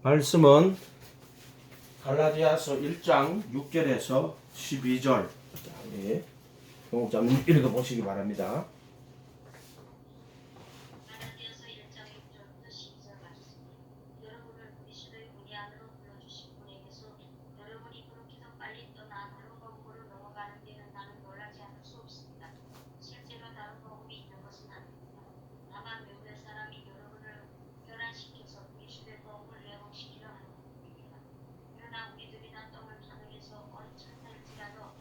말씀은 갈라디아서 1장 6절에서 12절. 우리 동목자님 읽어보시기 바랍니다. 갈라디아서 1장 6절부터 12절 말씀. 여러분을 그리스도의 은혜 안으로 불러주신 분에게서 여러분이 그렇게 더 빨리 떠나 다른 복음으로 넘어가는 데는 나는 놀라지 않을 수 없습니다. 실제로 다른 복음이 있는 것은 아닙니다. 다만 몇몇 사람이 여러분을 교란시켜서 그리스도의 복음을 왜곡시키려 하는 것입니다. 그러나 우리들이나 떡을 타능해서 어리천할지라도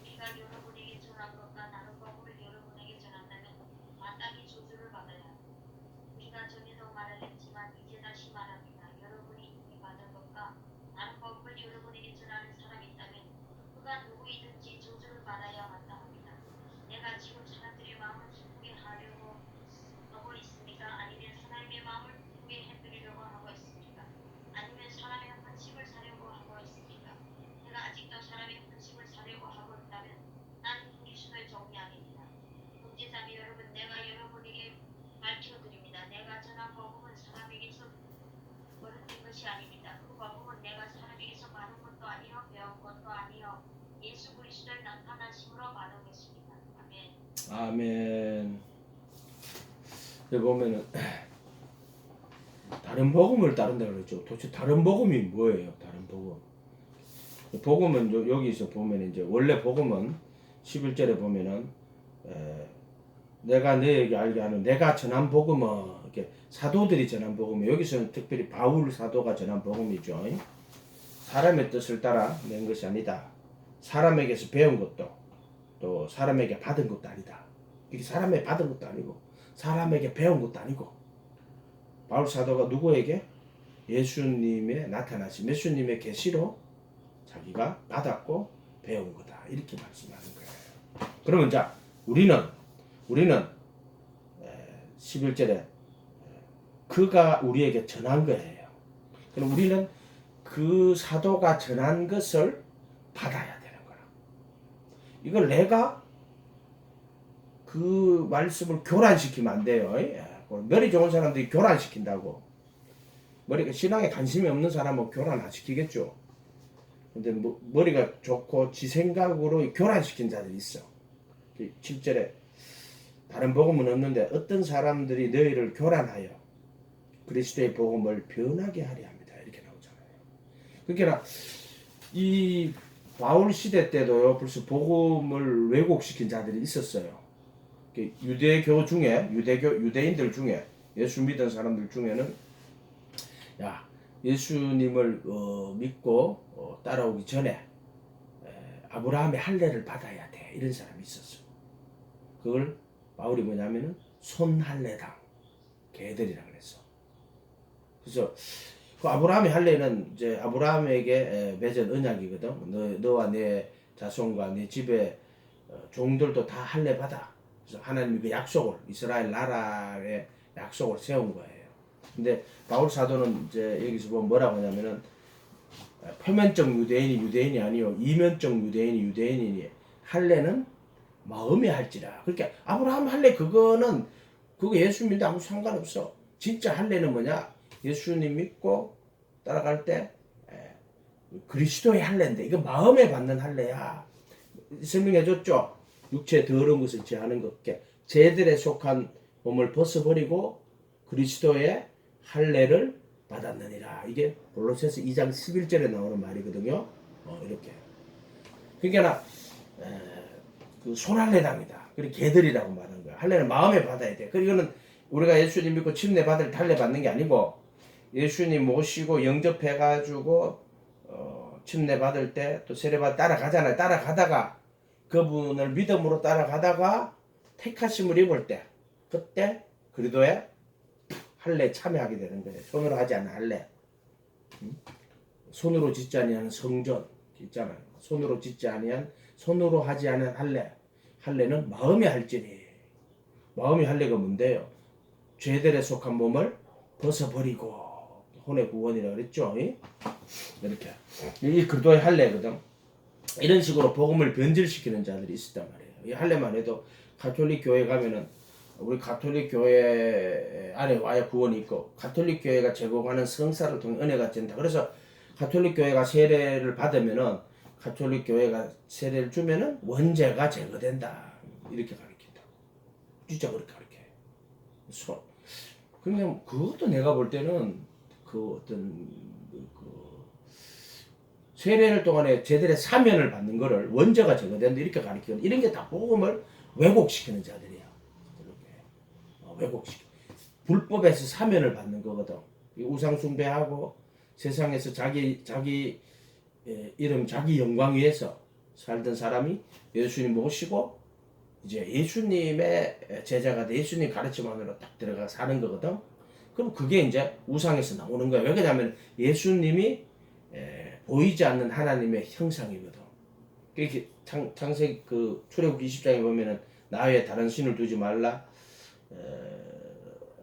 우리가 여러분에게 전한 것과 다른 복음을 여러분에게 전한다면 마땅히 저주를 받아야 합니다. 우리가 전에도 말을 했지만 이제 다시 말합니다. 여러분이 이미 받은 것과 다른 복음을 여러분에게 전하는 사람이 있다면 그가 누구이든지 저주를 받아야 마땅합니다. 내가 지금 사람들의 마음을 기쁘게 하려고 하고 있습니까? 아니면 하나님의 마음을 기쁘게 해드리려고 하고 있습니까? 아니면 사람의 헌식을 사려고 하고 있습니까? 내가 아직도 사람의 헌식을 사려고 하고 있다면 난 그리스도의 종이 아닙니다. 형제자매 여러분, 내가 여러분에게 밝혀드립니다. 내가 전한 복음은 사람에게서 버릇된 것이 아닙니다. 그 복음은 내가 사람에게서 받은 것도 아니요 배운 것도 아니요 예수 그리스도의 나타나심으로 받은 것입니다. 아멘. 아멘. 여기 보면은 다른 복음을 따른다 그랬죠. 도대체 다른 복음이 뭐예요? 다른 복음. 복음은 여기서 보면 이제 원래 복음은 11절에 보면은 내가 너에게 알게 하는 내가 전한 복음은 이렇게 사도들이 전한 복음이 여기서는 특별히 바울 사도가 전한 복음이죠. 사람의 뜻을 따라 낸 것이 아니다. 사람에게서 배운 것도 또 사람에게 받은 것도 아니다. 이게 사람에게 받은 것도 아니고 사람에게 배운 것도 아니고 바울 사도가 누구에게? 예수님의 나타나심, 예수님의 계시로 자기가 받았고 배운 거다. 이렇게 말씀하는 거예요. 그러면 자 우리는 11절에 그가 우리에게 전한 거예요. 그럼 우리는 그 사도가 전한 것을 받아야 되는 거라. 이걸 내가 그 말씀을 교란시키면 안 돼요. 머리 좋은 사람들이 교란시킨다고. 머리가 신앙에 관심이 없는 사람은 교란 안 시키겠죠. 근데 머리가 좋고 지 생각으로 교란시킨 자들이 있어. 7절에 다른 복음은 없는데 어떤 사람들이 너희를 교란하여 그리스도의 복음을 변하게 하려 합니다. 이렇게 나오잖아요. 그러니까 이 바울 시대 때도요. 벌써 복음을 왜곡시킨 자들이 있었어요. 유대교 중에 유대인들 중에 예수 믿은 사람들 중에는 야 예수님을 믿고 따라오기 전에 아브라함의 할례를 받아야 돼 이런 사람이 있었어. 그걸 바울이 뭐냐면은 손할례당 개들이라 그랬어. 그래서 그 아브라함의 할례는 이제 아브라함에게 맺은 언약이거든. 너와 내 자손과 내 집의 종들도 다 할례 받아. 그래서 하나님이 그 약속을 이스라엘 나라의 약속을 세운 거예요. 근데 바울 사도는 이제 여기서 보면 뭐라고 하냐면은 표면적 유대인이 아니요 이면적 유대인이니 할례는 마음에 할지라. 그러니까 아브라함 할례 그거 예수 믿는데 아무 상관없어. 진짜 할례는 뭐냐? 예수님 믿고 따라갈 때 그리스도의 할례인데 이거 마음에 받는 할례야. 설명해 줬죠. 육체에 더러운 것을 제하는 것께 제들에 속한 몸을 벗어버리고 그리스도의 할례를 받았느니라. 이게 골로새서 2장 11절에 나오는 말이거든요. 이렇게. 그러니까 그 손할례당이다. 그리고 개들이라고 말하는 거야. 할례는 마음에 받아야 돼. 그리고는 우리가 예수님 믿고 침례 받을 때 할례 받는 게 아니고 예수님 모시고 영접해가지고 침례 받을 때 또 세례받 따라가잖아요. 따라가다가 그분을 믿음으로 따라가다가 택하심을 입을 때 그때 그리도에 할례 참여하게 되는 거예요. 손으로 하지 않는 할례. 손으로 짓지 아니하는 성전 있잖아요. 손으로 하지 않은 할례. 할례는 마음에 할지니. 마음의 할례가 뭔데요? 죄들에 속한 몸을 벗어버리고 혼의 구원이라고 그랬죠. 이렇게 이 그리도의 할례거든. 이런 식으로 복음을 변질시키는 자들이 있었단 말이에요. 이 할례만 해도 가톨릭 교회 가면은 우리 가톨릭 교회 안에 와야 구원이 있고 가톨릭 교회가 제공하는 성사를 통해 은혜가 된다. 그래서 가톨릭 교회가 세례를 받으면은 가톨릭 교회가 세례를 주면은 원죄가 제거된다. 이렇게 가르친다. 진짜 그렇게 가르쳐요. 그냥 그것도 내가 볼 때는 그 어떤 그 세례를 동안에 제들의 사면을 받는 거를 원죄가 제거된다 이렇게 가르치는 이런 게 다 복음을 왜곡시키는 자들이야. 왜곡시켜. 불법에서 사면을 받는 거거든. 우상 숭배하고 세상에서 자기 이름 자기 영광 위해서 살던 사람이 예수님 모시고 이제 예수님의 제자가 돼 예수님 가르침만으로 딱 들어가 사는 거거든. 그럼 그게 이제 우상에서 나오는 거야. 왜 그러냐면 예수님이 보이지 않는 하나님의 형상이거든. 이렇게 창세기 그 출애굽기 20장에 보면은 나 외에 다른 신을 두지 말라.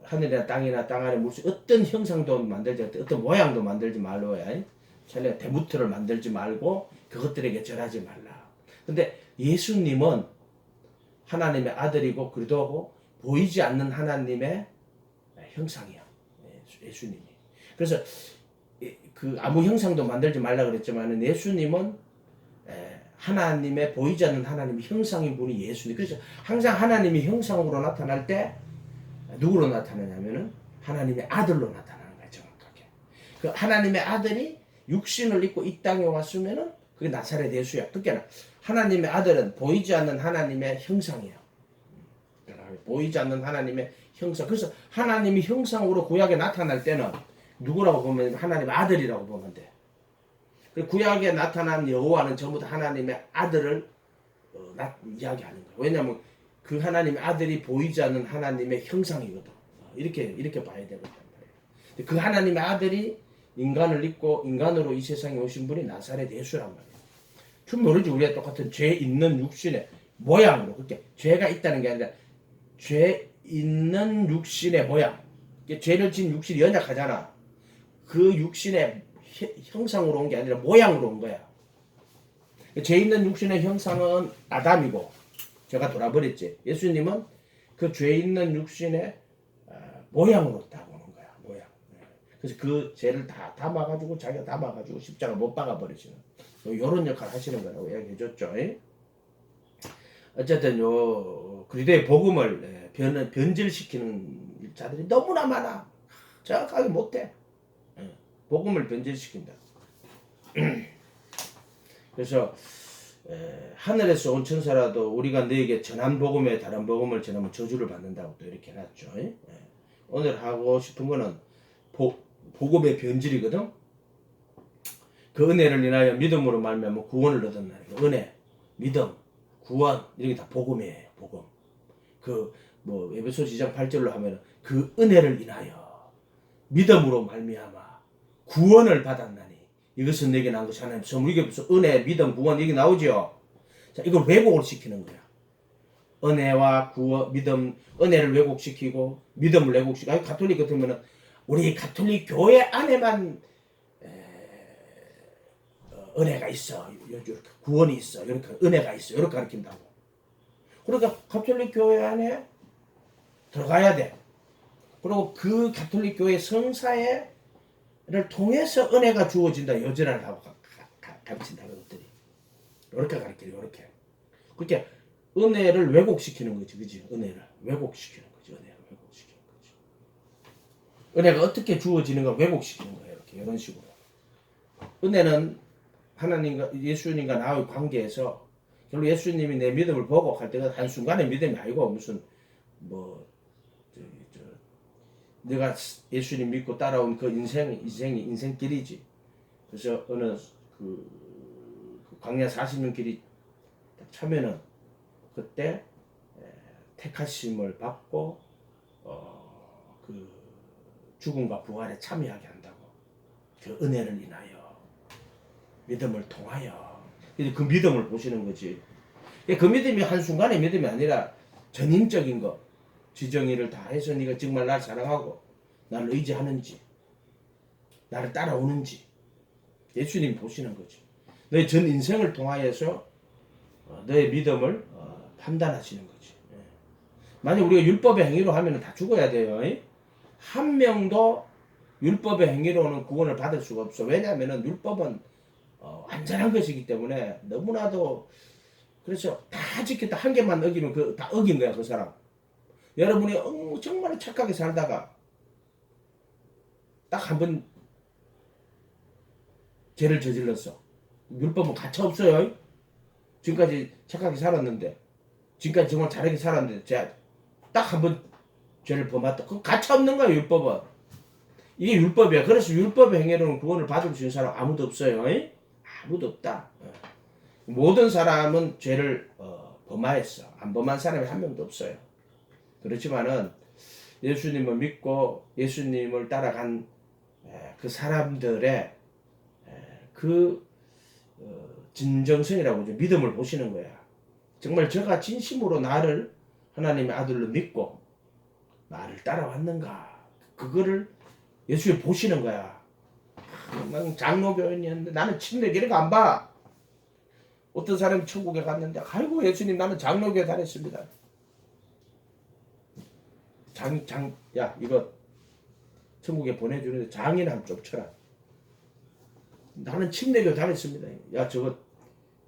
하늘이나 땅이나 땅 아래 물속 어떤 형상도 만들지 어떤 모양도 만들지 말로야. 찰나 대무트를 만들지 말고 그것들에게 절하지 말라. 근데 예수님은 하나님의 아들이고 그래도 하고 보이지 않는 하나님의 형상이야. 예수님이. 그래서 그 아무 형상도 만들지 말라 그랬지만 예수님은 하나님의 보이지 않는 하나님의 형상인 분이 예수님. 그래서 항상 하나님이 형상으로 나타날 때 누구로 나타나냐면은 하나님의 아들로 나타나는 거야. 정확하게. 그 하나님의 아들이 육신을 입고 이 땅에 왔으면은 그게 나사렛 예수야. 그러니까 하나님의 아들은 보이지 않는 하나님의 형상이야. 보이지 않는 하나님의 형상. 그래서 하나님이 형상으로 구약에 나타날 때는 누구라고 보면 하나님의 아들이라고 보면 돼. 구약에 나타난 여호와는 전부 다 하나님의 아들을 이야기하는 거야. 왜냐하면 그 하나님의 아들이 보이지 않는 하나님의 형상이거든. 이렇게 봐야 되거든. 그 하나님의 아들이 인간을 입고 인간으로 이 세상에 오신 분이 나사렛 예수란 말이야. 좀 모르지 우리가 똑같은 죄 있는 육신의 모양으로 그렇게 죄가 있다는 게 아니라 죄 있는 육신의 모양. 죄를 지은 육신이 연약하잖아. 그 육신의 형상으로 온 게 아니라 모양으로 온 거야. 죄 있는 육신의 형상은 아담이고 죄가 돌아버렸지. 예수님은 그 죄 있는 육신의 모양으로 딱 오는 거야. 모양. 그래서 그 죄를 다 담아가지고 자기가 담아가지고 십자가 못 박아버리시는 이런 역할을 하시는 거라고 이야기해줬죠. 어쨌든 그리스도의 복음을 변질시키는 자들이 너무나 많아. 정확하게 못해. 복음을 변질시킨다. 그래서 하늘에서 온 천사라도 우리가 너에게 전한 복음에 다른 복음을 전하면 저주를 받는다고 또 이렇게 해놨죠. 오늘 하고 싶은 거는 복음의 변질이거든. 그 은혜를 인하여 믿음으로 말미암아 구원을 얻었나. 은혜, 믿음, 구원 이런 게 다 복음이에요. 복음. 그 에베소서 2장 8절로 하면 그 은혜를 인하여 믿음으로 말미암아 구원을 받았나니 이것은 내게 난 것이 하나님 선물이게 무슨 은혜, 믿음, 구원 이게 나오죠. 자, 이걸 왜곡을 시키는 거야. 은혜와 구원, 믿음, 은혜를 왜곡시키고 믿음을 왜곡시키고. 아니 가톨릭 같으면은 우리 가톨릭 교회 안에만 은혜가 있어. 이렇게 구원이 있어. 이렇게 은혜가 있어. 이렇게 가르친다고. 그러니까 가톨릭 교회 안에 들어가야 돼. 그리고 그 가톨릭 교회 성사를 통해서 은혜가 주어진다. 여전을 하고 가르친다. 그것들이. 이렇게 가르쳐요. 이렇게. 그렇게 은혜를 왜곡시키는 거지. 그지? 은혜를 왜곡시키는 거지. 은혜를 왜곡시키는 거지. 은혜가 어떻게 주어지는 걸 왜곡시키는 거예요. 이렇게. 이런 식으로. 은혜는 하나님과 예수님과 나의 관계에서 결국 예수님이 내 믿음을 보고 할 때가 한순간의 믿음이 아니고 무슨 내가 예수님 믿고 따라온 그 인생길이지. 그래서 어느 그 광야 40년 길이 차면은 그때 택하심을 받고 그 죽음과 부활에 참여하게 한다고. 그 은혜를 인하여 믿음을 통하여. 그 믿음을 보시는 거지. 그 믿음이 한순간의 믿음이 아니라 전인적인 거. 지정의를 다 해서 네가 정말 나를 사랑하고 나를 의지하는지 나를 따라오는지 예수님이 보시는 거지. 너의 전 인생을 통하여서 너의 믿음을 판단하시는 거지. 만약 우리가 율법의 행위로 하면 다 죽어야 돼요. 한 명도 율법의 행위로는 구원을 받을 수가 없어. 왜냐하면 율법은 완전한 것이기 때문에 너무나도 그래서 다 지켰다 한 개만 어기면 그 다 어긴 거야 그 사람. 여러분이 정말 착하게 살다가 딱 한 번 죄를 저질렀어. 율법은 가차 없어요. 지금까지 착하게 살았는데 지금까지 정말 잘하게 살았는데 딱 한 번 죄를 범했다. 그 가차 없는 거야 율법은. 이게 율법이야. 그래서 율법의 행위로는 구원을 받을 수 있는 사람 아무도 없어요. 아무도 없다. 모든 사람은 죄를 범하였어. 안 범한 사람이 한 명도 없어요. 그렇지만은 예수님을 믿고 예수님을 따라간 그 사람들의 그 진정성이라고 하죠. 믿음을 보시는 거야. 정말 저가 진심으로 나를 하나님의 아들로 믿고 나를 따라왔는가. 그거를 예수님 보시는 거야. 난 장로교인이었는데 나는 침례 이런 거 안 봐. 어떤 사람이 천국에 갔는데 아이고 예수님 나는 장로교에 다녔습니다. 야 이거 천국에 보내주는데 장이나 한번 좀 쳐라. 나는 침례교 다녔습니다. 야 저거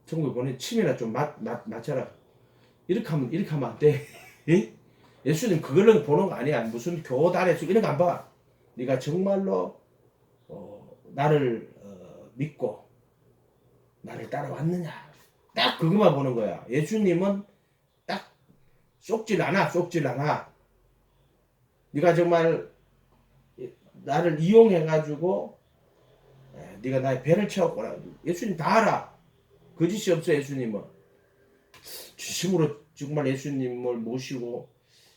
천국에 보내 침이나 좀 맞춰라. 이렇게 하면 안 돼. 예수님 그걸로 보는 거 아니야. 무슨 교 다녔어 이런 거 안 봐. 네가 정말로 나를 믿고 나를 따라왔느냐. 딱 그것만 보는 거야. 예수님은 딱 쏙질 않아. 네가 정말 나를 이용해가지고 네가 나의 배를 채웠구나. 예수님 다 알아. 거짓이 없어 예수님은. 진심으로 정말 예수님을 모시고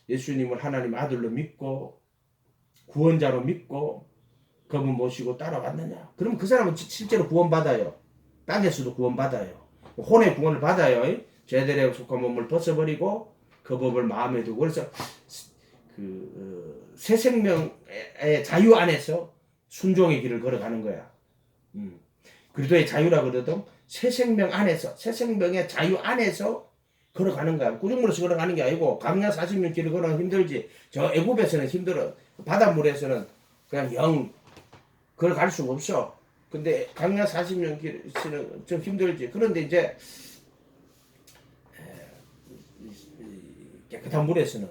예수님을 하나님 아들로 믿고 구원자로 믿고 그분 모시고 따라왔느냐. 그럼 그 사람은 실제로 구원받아요. 땅에서도 구원받아요. 혼의 구원을 받아요. 죄들에 속한 몸을 벗어버리고 그 법을 마음에 두고 그래서 새 생명의 자유 안에서 순종의 길을 걸어가는 거야. 그리스도의 자유라 그러던 새 생명 안에서 새 생명의 자유 안에서 걸어가는 거야. 구중물에서 걸어가는 게 아니고 강야 40년 길을 걸어가기 힘들지. 저 애굽에서는 힘들어. 바닷물에서는 그냥 영 걸어갈 수가 없어. 근데 강야 40년 길은 좀 힘들지. 그런데 이제 깨끗한 물에서는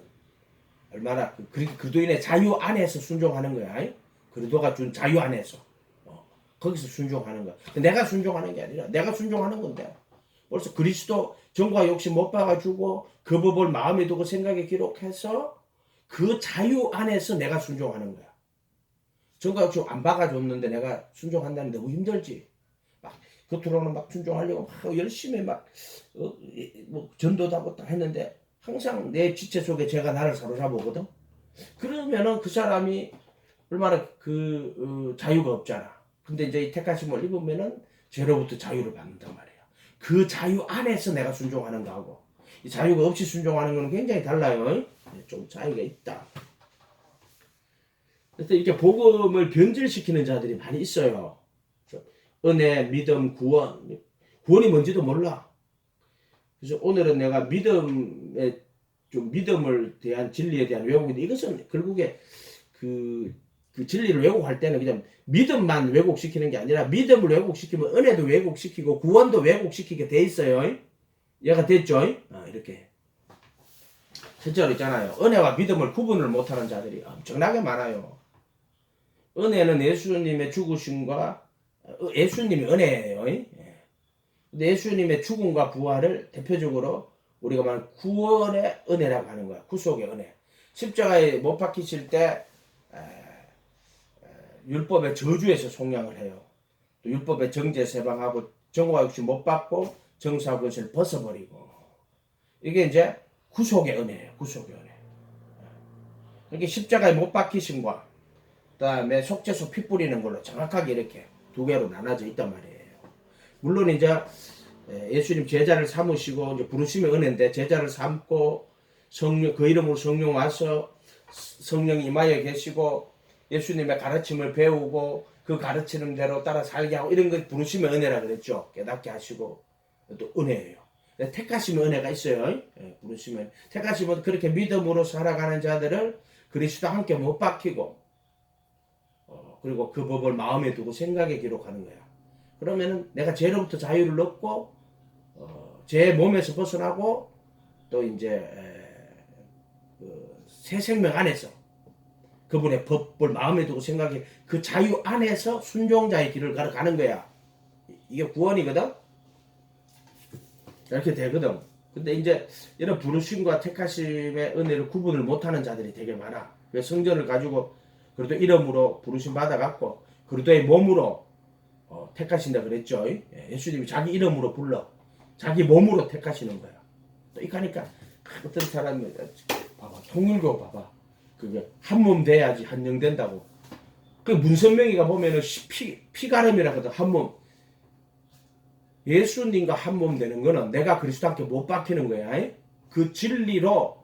얼마나 그리스도인의 자유 안에서 순종하는 거야. 그리스도가 준 자유 안에서 거기서 순종하는 거야. 내가 순종하는 게 아니라 내가 순종하는 건데 벌써 그리스도 정과 욕심 못 박아주고 그 법을 마음에 두고 생각에 기록해서 그 자유 안에서 내가 순종하는 거야. 정과 욕심 안 박아줬는데 내가 순종한다는 게 너무 힘들지. 막 겉으로는 막 순종하려고 막 열심히 뭐 전도도 하고 딱 했는데 항상 내 지체 속에 죄가 나를 사로잡거든. 그러면은 그 사람이 얼마나 자유가 없잖아. 근데 이제 이 택하심을 입으면은 죄로부터 자유를 받는단 말이야. 그 자유 안에서 내가 순종하는 거하고 이 자유가 없이 순종하는 거는 굉장히 달라요. 좀 차이가 있다. 그래서 이렇게 복음을 변질시키는 자들이 많이 있어요. 은혜, 믿음, 구원이 뭔지도 몰라. 그래서 오늘은 내가 믿음을 대한 진리에 대한 왜곡인데 이것은 결국에 그 진리를 왜곡할 때는 그냥 믿음만 왜곡시키는 게 아니라 믿음을 왜곡시키면 은혜도 왜곡시키고 구원도 왜곡시키게 돼 있어요. 얘가 됐죠? 이렇게. 실제로 있잖아요. 은혜와 믿음을 구분을 못하는 자들이 엄청나게 많아요. 은혜는 예수님의 죽으심과 예수님이 은혜예요. 근데 예수님의 죽음과 부활을 대표적으로 우리가 말하는 구원의 은혜라고 하는 거야. 구속의 은혜. 십자가에 못 박히실 때 율법의 저주에서 속량을 해요. 또 율법의 정죄에서 해방하고 정오와 욕심 못 받고 정사와 것을 벗어버리고 이게 이제 구속의 은혜예요. 구속의 은혜. 이렇게 십자가에 못 박히심과 그다음에 속죄소 피 뿌리는 걸로 정확하게 이렇게 두 개로 나눠져 있단 말이에요. 물론 이제 예수님 제자를 삼으시고 이제 부르심의 은혜인데 제자를 삼고 성령 그 이름으로 성령 와서 성령이 임하여 계시고 예수님의 가르침을 배우고 그 가르치는 대로 따라 살게 하고 이런 걸 부르심의 은혜라 그랬죠. 깨닫게 하시고 또 은혜예요. 택하심의 은혜가 있어요. 예, 부르심은 택하심은 그렇게 믿음으로 살아가는 자들을 그리스도와 함께 못 박히고 그리고 그 법을 마음에 두고 생각에 기록하는 거야. 그러면은 내가 죄로부터 자유를 얻고 제 몸에서 벗어나고 또 이제 새 생명 안에서 그분의 법을 마음에 두고 생각해 그 자유 안에서 순종자의 길을 가는 거야. 이게 구원이거든. 이렇게 되거든. 근데 이제 이런 부르심과 택하심의 은혜를 구분을 못하는 자들이 되게 많아. 성전을 가지고 그래도 이름으로 부르심 받아갖고 그리스도의 몸으로 택하신다 그랬죠. 예수님이 자기 이름으로 불러 자기 몸으로 택하시는 거야. 또 이까니까 어떤 사람이 봐봐 통일교 봐봐 그게 한 몸 돼야지 한영 된다고. 그 문선명이가 보면은 피가름이라 하거든. 한 몸. 예수님과 한 몸 되는 거는 내가 그리스도한테 못 박히는 거야. 그 진리로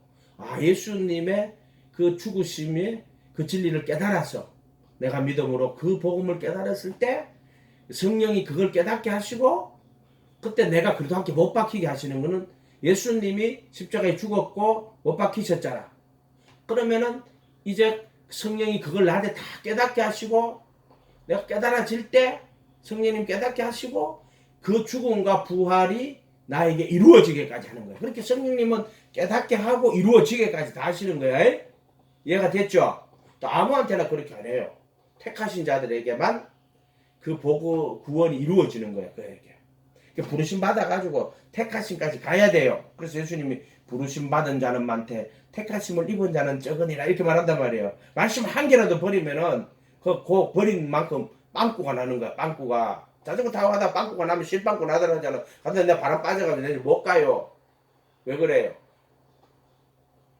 예수님의 그 죽으심이 그 진리를 깨달았어. 내가 믿음으로 그 복음을 깨달았을 때 성령이 그걸 깨닫게 하시고 그때 내가 그리스도한테 못 박히게 하시는 거는 예수님이 십자가에 죽었고 못 박히셨잖아. 그러면은 이제 성령이 그걸 나한테 다 깨닫게 하시고 내가 깨달아질 때 성령님 깨닫게 하시고 그 죽음과 부활이 나에게 이루어지게까지 하는 거야. 그렇게 성령님은 깨닫게 하고 이루어지게까지 다 하시는 거야. 이해가 됐죠? 또 아무한테나 그렇게 안 해요. 택하신 자들에게만 그 구원이 이루어지는 거야. 그에게. 부르심 받아가지고 택하심까지 가야 돼요. 그래서 예수님이 부르심 받은 자는 많대 택하심을 입은 자는 적으니라 이렇게 말한단 말이에요. 말씀 한 개라도 버리면은 그 버린 만큼 빵꾸가 나는 거야. 빵꾸가. 자전거 타고 가다 빵꾸가 나면 실빵꾸 나더라잖아. 근데 내가 바람 빠져가지고 내일 못 가요. 왜 그래요?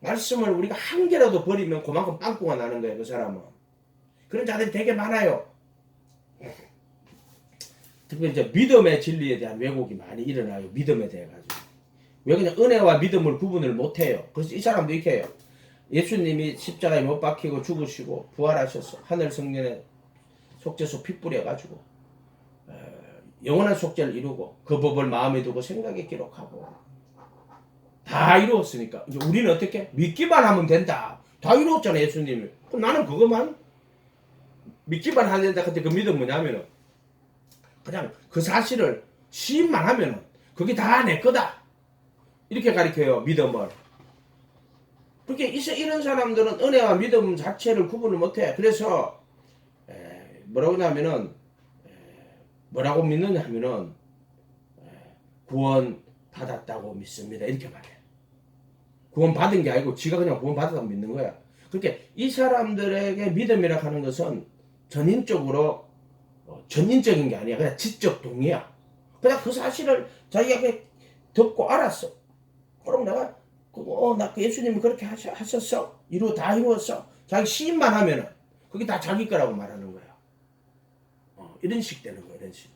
말씀을 우리가 한 개라도 버리면 그만큼 빵꾸가 나는 거예요. 그 사람은. 그런 자들이 되게 많아요. 특히 이제 믿음의 진리에 대한 왜곡이 많이 일어나요. 믿음에 대해 가지고. 왜 그냥 은혜와 믿음을 구분을 못해요. 그래서 이 사람도 이렇게 해요. 예수님이 십자가에 못 박히고 죽으시고 부활하셔서 하늘 성전에 속죄소 피 뿌려가지고 영원한 속죄를 이루고 그 법을 마음에 두고 생각에 기록하고 다 이루었으니까 이제 우리는 어떻게 믿기만 하면 된다. 다 이루었잖아 예수님이. 그럼 나는 그것만 믿기만 하면 된다. 근데 그 믿음 뭐냐면은 그냥 그 사실을 시인만 하면은 그게 다 내 거다. 이렇게 가르쳐요 믿음을. 그렇게 이런 사람들은 은혜와 믿음 자체를 구분을 못해. 그래서 뭐라고 하냐면은 뭐라고 믿느냐 하면은 구원 받았다고 믿습니다. 이렇게 말해. 구원 받은 게 아니고 지가 그냥 구원 받았다고 믿는 거야. 그렇게 이 사람들에게 믿음이라 하는 것은 전인적으로 전인적인 게 아니야. 그냥 지적 동의야. 그냥 그 사실을 자기가 듣고 알았어. 그럼 내가 나 예수님이 그렇게 하셨어. 다 이루었어. 자기 시인만 하면은 그게 다 자기 거라고 말하는 거야. 이런 식 되는 거야. 이런 식.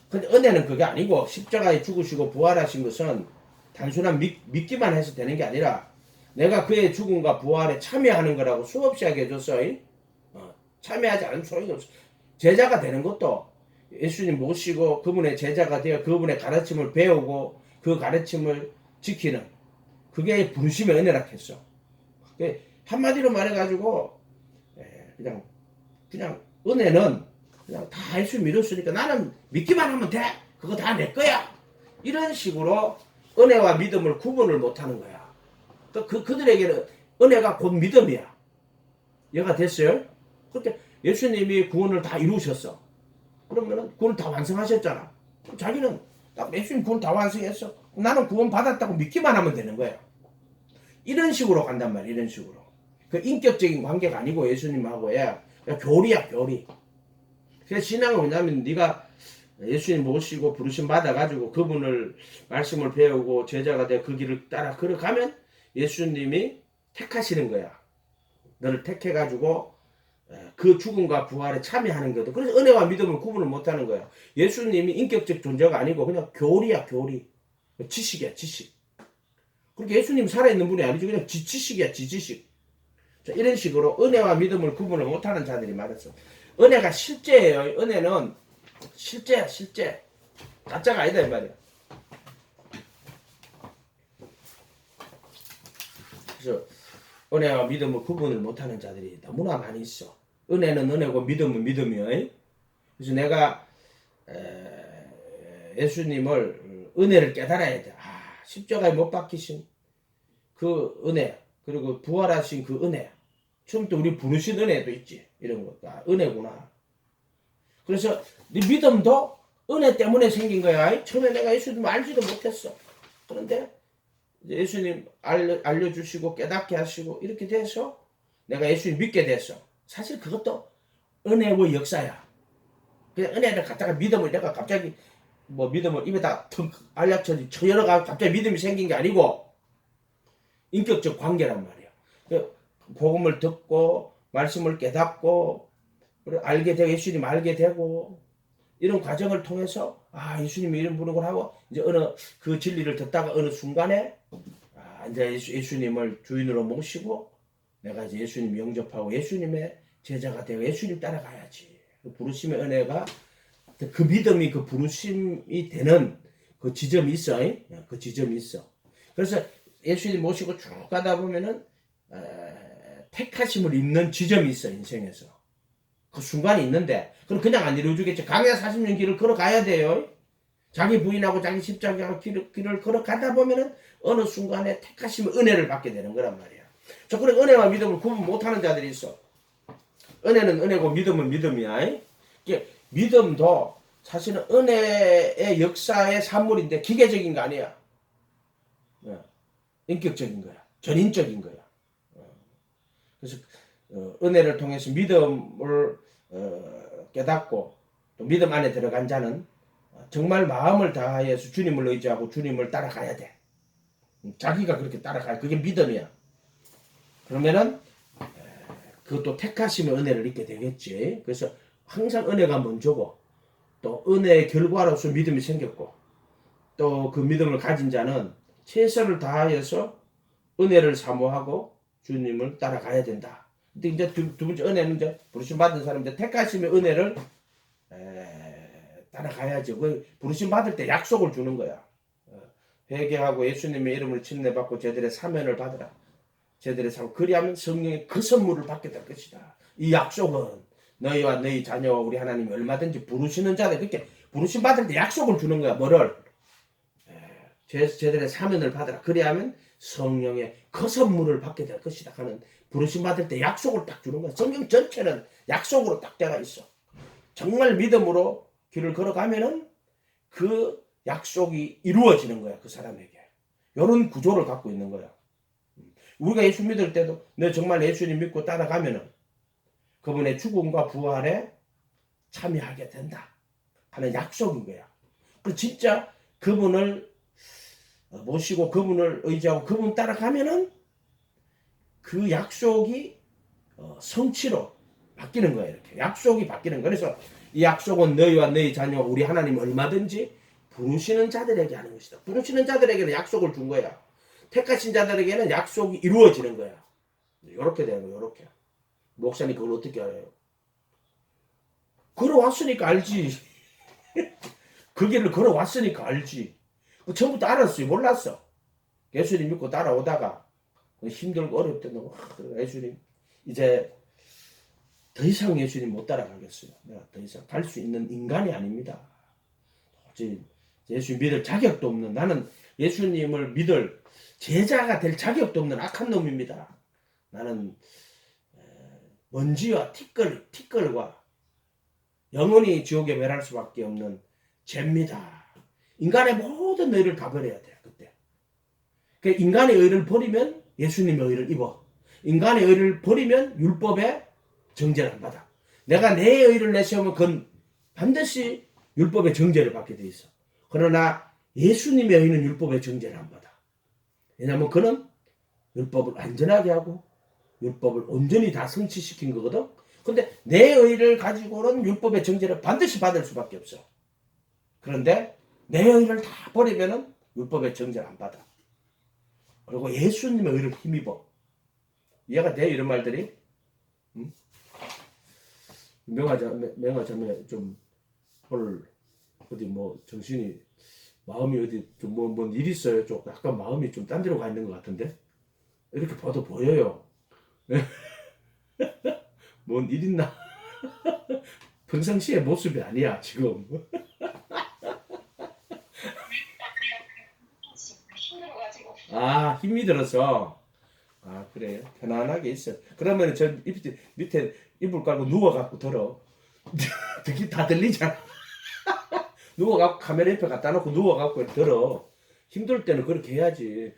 근데 은혜는 그게 아니고 십자가에 죽으시고 부활하신 것은 단순한 믿기만 해서 되는 게 아니라 내가 그의 죽음과 부활에 참여하는 거라고 수없이 하게 해줬어. 참여하지 않으면 소용이 없어. 제자가 되는 것도 예수님 모시고 그분의 제자가 되어 그분의 가르침을 배우고 그 가르침을 지키는 그게 부르심의 은혜라 했어. 한마디로 말해가지고 그냥 은혜는 그냥 다 예수 믿었으니까 나는 믿기만 하면 돼. 그거 다 내 거야. 이런 식으로 은혜와 믿음을 구분을 못하는 거야. 그들에게는 은혜가 곧 믿음이야. 이해가 됐어요? 그렇게 예수님이 구원을 다 이루셨어. 그러면은 구원을 다 완성하셨잖아. 자기는 예수님 구원 다 완성했어. 나는 구원 받았다고 믿기만 하면 되는 거야. 이런 식으로 간단 말이야. 이런 식으로. 그 인격적인 관계가 아니고 예수님하고야 교리야 교리. 그래서 신앙은 뭐냐면 네가 예수님 모시고 부르심 받아가지고 그분을 말씀을 배우고 제자가 되어 그 길을 따라 걸어가면 예수님이 택하시는 거야. 너를 택해가지고 그 죽음과 부활에 참여하는 거다. 그래서 은혜와 믿음을 구분을 못하는 거야. 예수님이 인격적 존재가 아니고 그냥 교리야 교리. 지식이야 지식. 그렇게 예수님 살아있는 분이 아니지 그냥 지식이야 지식. 이런 식으로 은혜와 믿음을 구분을 못하는 자들이 많았어. 은혜가 실제예요. 은혜는 실제야 실제. 가짜가 아니다 이 말이야. 그래서 은혜와 믿음을 구분을 못하는 자들이 너무나 많이 있어. 은혜는 은혜고 믿음은 믿음이요. 그래서 내가 예수님을 은혜를 깨달아야 돼. 십자가에 못 박히신 그 은혜, 그리고 부활하신 그 은혜, 처음부터 우리 부르신 은혜도 있지. 이런 것. 은혜구나. 그래서 네 믿음도 은혜 때문에 생긴 거야. 처음에 내가 예수님 알지도 못했어. 그런데 예수님 알려주시고 깨닫게 하시고 이렇게 돼서 내가 예수님 믿게 됐어. 사실 그것도 은혜의 역사야. 그냥 은혜를 갖다가 믿음을 내가 갑자기 뭐 믿음을 입에다 턱 알약처리 쳐열어가 갑자기 믿음이 생긴 게 아니고 인격적 관계란 말이야. 복음을 듣고 말씀을 깨닫고 알게 되고 예수님 알게 되고 이런 과정을 통해서 예수님이 이런 분을 하고 이제 어느 그 진리를 듣다가 어느 순간에 이제 예수님을 주인으로 모시고 내가 이제 예수님 영접하고 예수님의 제자가 되고 예수님 따라가야지. 그 부르심의 은혜가 그 믿음이 그 부르심이 되는 그 지점이 있어. 그 지점이 있어. 그래서 예수님 모시고 쭉 가다 보면은 택하심을 입는 지점이 있어 인생에서. 그 순간이 있는데 그럼 그냥 안 이루어지겠지. 강야 40년 길을 걸어가야 돼요. 자기 부인하고 자기 십자가하고 길을 걸어가다 보면은 어느 순간에 택하심의 은혜를 받게 되는 거란 말이야. 저 그래 은혜와 믿음을 구분 못하는 자들이 있어. 은혜는 은혜고 믿음은 믿음이야. 이게 믿음도 사실은 은혜의 역사의 산물인데 기계적인 거 아니야. 인격적인 거야. 전인적인 거야. 그래서 은혜를 통해서 믿음을 깨닫고 또 믿음 안에 들어간 자는 정말 마음을 다해서 주님을 의지하고 주님을 따라가야 돼. 자기가 그렇게 따라가야 그게 믿음이야. 그러면은 그것도 택하심의 은혜를 입게 되겠지. 그래서 항상 은혜가 먼저고 또 은혜의 결과로서 믿음이 생겼고 또 그 믿음을 가진 자는 최선을 다하여서 은혜를 사모하고 주님을 따라가야 된다. 근데 이제 두 번째 은혜는 이제 부르심 받은 사람 이제 택하심의 은혜를 따라가야죠. 그 부르심 받을 때 약속을 주는 거야. 회개하고 예수님의 이름을 침례받고 제들의 사면을 받으라. 제들의 사면 그리하면 성령의 그 선물을 받게 될 것이다. 이 약속은 너희와 너희 자녀와 우리 하나님이 얼마든지 부르시는 자들 그렇게 부르심 받을 때 약속을 주는 거야. 뭐를? 제들의 사면을 받으라. 그리하면 성령의 그 선물을 받게 될 것이다 하는 부르심 받을 때 약속을 딱 주는 거야. 성경 전체는 약속으로 딱 되어 있어. 정말 믿음으로 길을 걸어가면은 그 약속이 이루어지는 거야. 그 사람에게. 이런 구조를 갖고 있는 거야. 우리가 예수 믿을 때도 너 정말 예수님 믿고 따라가면은 그분의 죽음과 부활에 참여하게 된다 하는 약속인 거야. 그 진짜 그분을 모시고 그분을 의지하고 그분 따라가면은 그 약속이 성취로 바뀌는 거예요. 이렇게 약속이 바뀌는 거예요. 그래서 이 약속은 너희와 너희 자녀와 우리 하나님 얼마든지 부르시는 자들에게 하는 것이다. 부르시는 자들에게는 약속을 준 거야. 택하신 자들에게는 약속이 이루어지는 거야. 이렇게 되는 거예요. 이렇게. 목사님 그걸 어떻게 알아요? 걸어왔으니까 알지. 그 길을 걸어왔으니까 알지. 처음부터 알았어요? 몰랐어. 예수님 믿고 따라오다가 힘들고 어렵대 너무 예수님 이제 더 이상 예수님 못 따라가겠어요. 내가 더 이상 갈 수 있는 인간이 아닙니다. 예수님 믿을 자격도 없는 나는 예수님을 믿을 제자가 될 자격도 없는 악한 놈입니다. 나는 먼지와 티끌과 영원히 지옥에 멸할 수밖에 없는 죄입니다. 인간의 모든 의를 다 버려야 돼 그때. 인간의 의를 버리면 예수님의 의를 입어. 인간의 의를 버리면 율법의 정죄를 안 받아. 내가 내 의를 내세우면 그건 반드시 율법의 정죄를 받게 돼 있어. 그러나 예수님의 의는 율법의 정죄를 안 받아. 왜냐하면 그는 율법을 완전하게 하고 율법을 온전히 다 성취시킨 거거든. 근데 내 의를 가지고는 율법의 정죄를 반드시 받을 수밖에 없어. 그런데 내 의를 다 버리면은 율법의 정죄를 안 받아. 그리고 예수님의 의를 힘입어. 이해가 돼? 이런 말들이? 응? 명하자면 좀 오늘 어디 뭐 정신이 마음이 어디 좀 뭔 일 있어요? 좀 약간 마음이 좀 딴 데로 가 있는 것 같은데? 이렇게 봐도 보여요. 뭔 일 있나? 평상시의 모습이 아니야 지금. 힘들어가지고. 아 힘이 들어서. 아 그래요? 편안하게 있어. 그러면 저 밑에 이불 깔고 누워갖고 들어. 듣기 다 들리잖아. 누워갖고 카메라 옆에 갖다 놓고 누워갖고 들어. 힘들 때는 그렇게 해야지.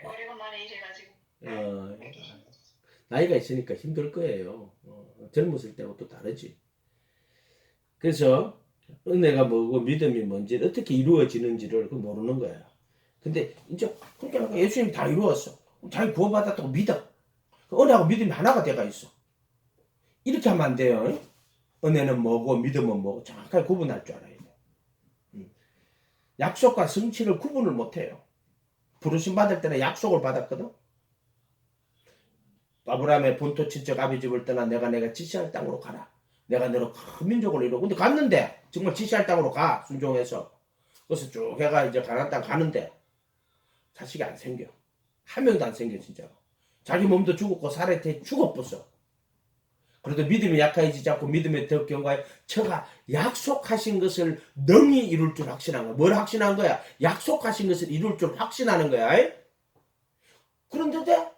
오래간만에 일해가지고. 어, 나이가 있으니까 힘들 거예요. 젊었을 때하고 또 다르지. 그래서 은혜가 뭐고 믿음이 뭔지 어떻게 이루어지는지를 모르는 거야. 근데 이제 그러니까 예수님이 다 이루었어. 자기 구원받았다고 믿어. 은혜하고 믿음이 하나가 돼가 있어. 이렇게 하면 안 돼요. 은혜는 뭐고 믿음은 뭐고 정확하게 구분할 줄 알아야 돼. 약속과 성취를 구분을 못 해요. 부르심 받을 때는 약속을 받았거든. 아브라함의 본토 친척 아비 집을 떠나 내가 지시할 땅으로 가라. 내가 너로 큰 민족을 이루고. 근데 갔는데 정말 지시할 땅으로 가 순종해서. 그래서 쭉 해가 이제 가나안 땅 가는데 자식이 안 생겨. 한 명도 안 생겨 진짜로. 자기 몸도 죽었고 살아있대 죽어버렸어. 그래도 믿음이 약해지지 않고 믿음의 더 경과에 저가 약속하신 것을 능히 이룰 줄 확신한 거야. 뭘 확신한 거야? 약속하신 것을 이룰 줄 확신하는 거야. 그런데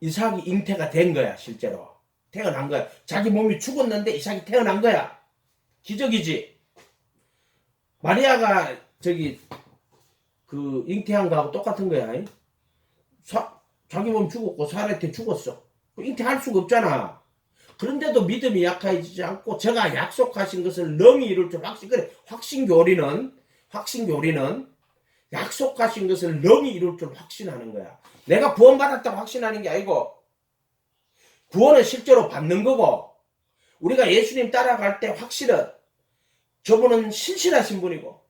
이삭이 잉태가 된 거야. 실제로 태어난 거야. 자기 몸이 죽었는데 이삭이 태어난 거야. 기적이지. 마리아가 저기 그 잉태한 거하고 똑같은 거야. 자기 몸 죽었고 사라한테 죽었어. 잉태할 수가 없잖아. 그런데도 믿음이 약해지지 않고 제가 약속하신 것을 능히 이룰 줄 확신. 그래, 확신교리는 약속하신 것을 능히 이룰 줄 확신하는 거야. 내가 구원받았다고 확신하는 게 아니고 구원은 실제로 받는 거고, 우리가 예수님 따라갈 때 확실은 저분은 신실하신 분이고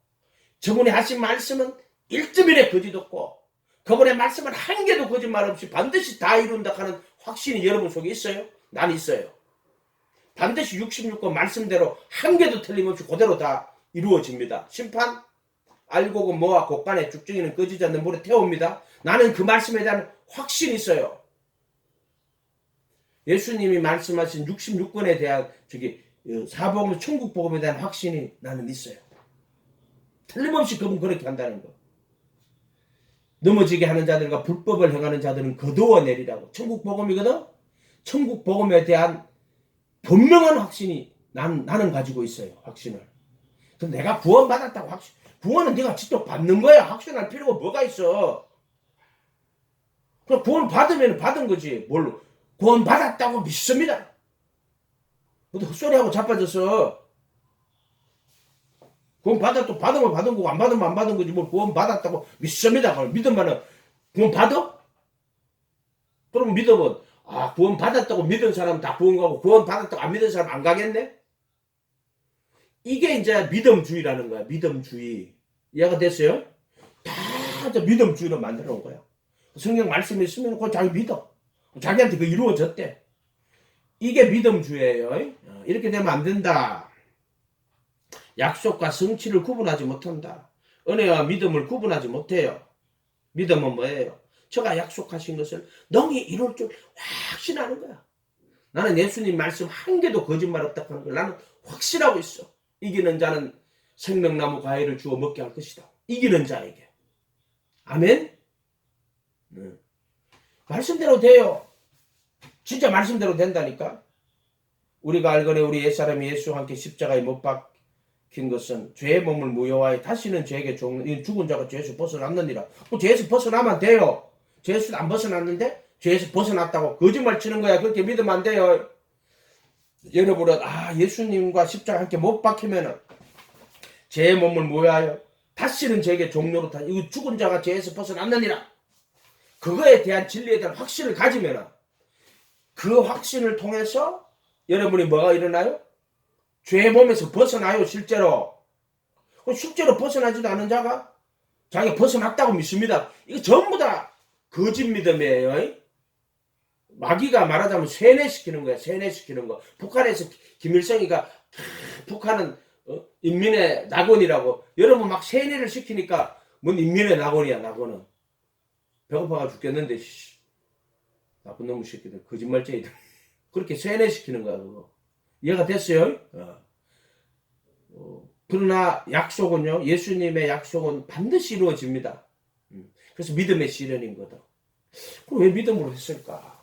저분이 하신 말씀은 1.1의 거짓 없고 그분의 말씀은 한 개도 거짓말 없이 반드시 다 이룬다 하는 확신이 여러분 속에 있어요? 난 있어요. 반드시 66권 말씀대로 한 개도 틀림없이 그대로 다 이루어집니다. 심판 알고고 뭐와 곡간에 죽증이는 거지지 않는 물에 태웁니다. 나는 그 말씀에 대한 확신이 있어요. 예수님이 말씀하신 66권에 대한 사복음 천국 복음에 대한 확신이 나는 있어요. 틀림없이 그분 그렇게 한다는 거. 넘어지게 하는 자들과 불법을 행하는 자들은 거두어 내리라고. 천국 복음이거든. 천국 복음에 대한 분명한 확신이 나는 가지고 있어요. 확신을. 그럼 내가 구원받았다고 확신. 구원은 네가 직접 받는 거야. 확신할 필요가 뭐가 있어. 그럼 구원 받으면 받은 거지. 뭘로? 구원 받았다고 믿습니다. 근데 헛소리하고 자빠져서 구원 받았다고 받으면 받은 거고 안 받으면 안 받은 거지. 뭘 구원 받았다고 믿습니다. 그럼 믿으면은 구원 받아? 그럼 믿으면 구원 받았다고 믿은 사람 다 구원 가고 구원 받았다고 안 믿은 사람 안 가겠네? 이게 이제 믿음주의라는 거야. 믿음주의. 이해가 됐어요? 다 이제 믿음주의로 만들어 놓은 거야. 성경 말씀이 있으면 그거 자기 믿어. 자기한테 그 이루어졌대. 이게 믿음주의예요. 이렇게 되면 안 된다. 약속과 성취를 구분하지 못한다. 은혜와 믿음을 구분하지 못해요. 믿음은 뭐예요? 저가 약속하신 것을 능히 이룰 줄 확신하는 거야. 나는 예수님 말씀 한 개도 거짓말 없다 하는 걸 나는 확신하고 있어. 이기는 자는 생명나무 과일을 주어 먹게 할 것이다. 이기는 자에게. 아멘? 말씀대로 돼요. 진짜 말씀대로 된다니까. 우리가 알거니 우리 옛사람이 예수와 함께 십자가에 못 박힌 것은 죄의 몸을 무효하여 다시는 죄에게 죽은 자가 죄에서 벗어났느니라. 죄에서 벗어나면 돼요. 죄에서 안 벗어났는데 죄에서 벗어났다고 거짓말 치는 거야. 그렇게 믿으면 안 돼요. 여러분은 예수님과 십자가 함께 못 박히면은 죄의 몸을 무효하여 다시는 죄에게 종로로 다 이거 죽은 자가 죄에서 벗어났느니라. 그거에 대한 진리에 대한 확신을 가지면은 그 확신을 통해서 여러분이 뭐가 일어나요? 죄의 몸에서 벗어나요. 실제로 벗어나지도 않은 자가 자기가 벗어났다고 믿습니다. 이거 전부 다 거짓 믿음이에요. 마귀가 말하자면 세뇌시키는 거야. 세뇌시키는 거. 북한에서 김일성이가 북한은 인민의 낙원이라고. 여러분 막 세뇌를 시키니까 뭔 인민의 낙원이야. 낙원은 배고파가 죽겠는데 나쁜 놈의 새끼들, 거짓말쟁이들. 그렇게 세뇌시키는 거야 그거. 이해가 됐어요? 그러나 약속은요, 예수님의 약속은 반드시 이루어집니다. 그래서 믿음의 시련인 거다. 그럼 왜 믿음으로 했을까?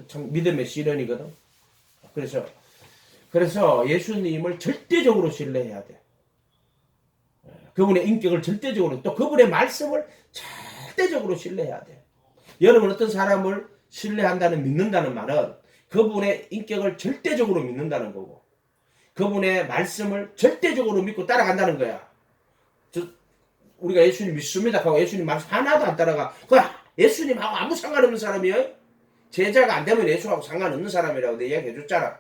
참 믿음의 시련이거든. 그래서 예수님을 절대적으로 신뢰해야 돼. 그분의 인격을 절대적으로, 또 그분의 말씀을 절대적으로 신뢰해야 돼. 여러분 어떤 사람을 신뢰한다는, 믿는다는 말은 그분의 인격을 절대적으로 믿는다는 거고, 그분의 말씀을 절대적으로 믿고 따라간다는 거야. 우리가 예수님 믿습니다 하고 예수님 말씀 하나도 안 따라가. 그 예수님하고 아무 상관없는 사람이에요. 제자가 안 되면 예수하고 상관없는 사람이라고 내 이야기 해줬잖아.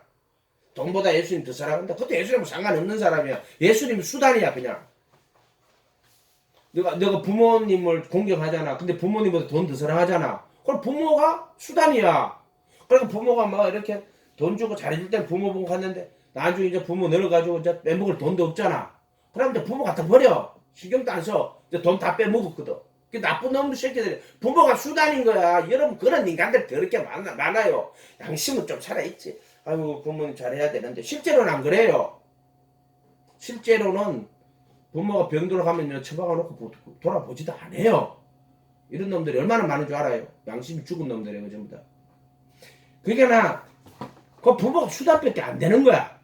돈보다 예수님 더 사랑한다. 그것도 예수님하고 상관없는 사람이야. 예수님은 수단이야 그냥. 내가 부모님을 공격하잖아. 근데 부모님보다 돈 더 사랑하잖아. 그럼 부모가 수단이야. 그러니까 부모가 막 이렇게 돈 주고 잘해줄 때 부모 보고 갔는데 나중에 이제 부모 늙어가지고 이제 빼먹을 돈도 없잖아. 그럼 이제 부모 갖다 버려. 신경도 안 써. 이제 돈 다 빼먹었거든. 그 나쁜 놈들 새끼들이. 부모가 수단인 거야. 여러분 그런 인간들 더럽게 많아요. 양심은 좀 살아있지. 아이고 부모님 잘해야 되는데 실제로는 안 그래요. 실제로는 부모가 병들어 가면 처박아 놓고 돌아보지도 않아요. 이런 놈들이 얼마나 많은 줄 알아요. 양심이 죽은 놈들이에요 전부 다. 그러니까 그 부모가 수단밖에 안 되는 거야.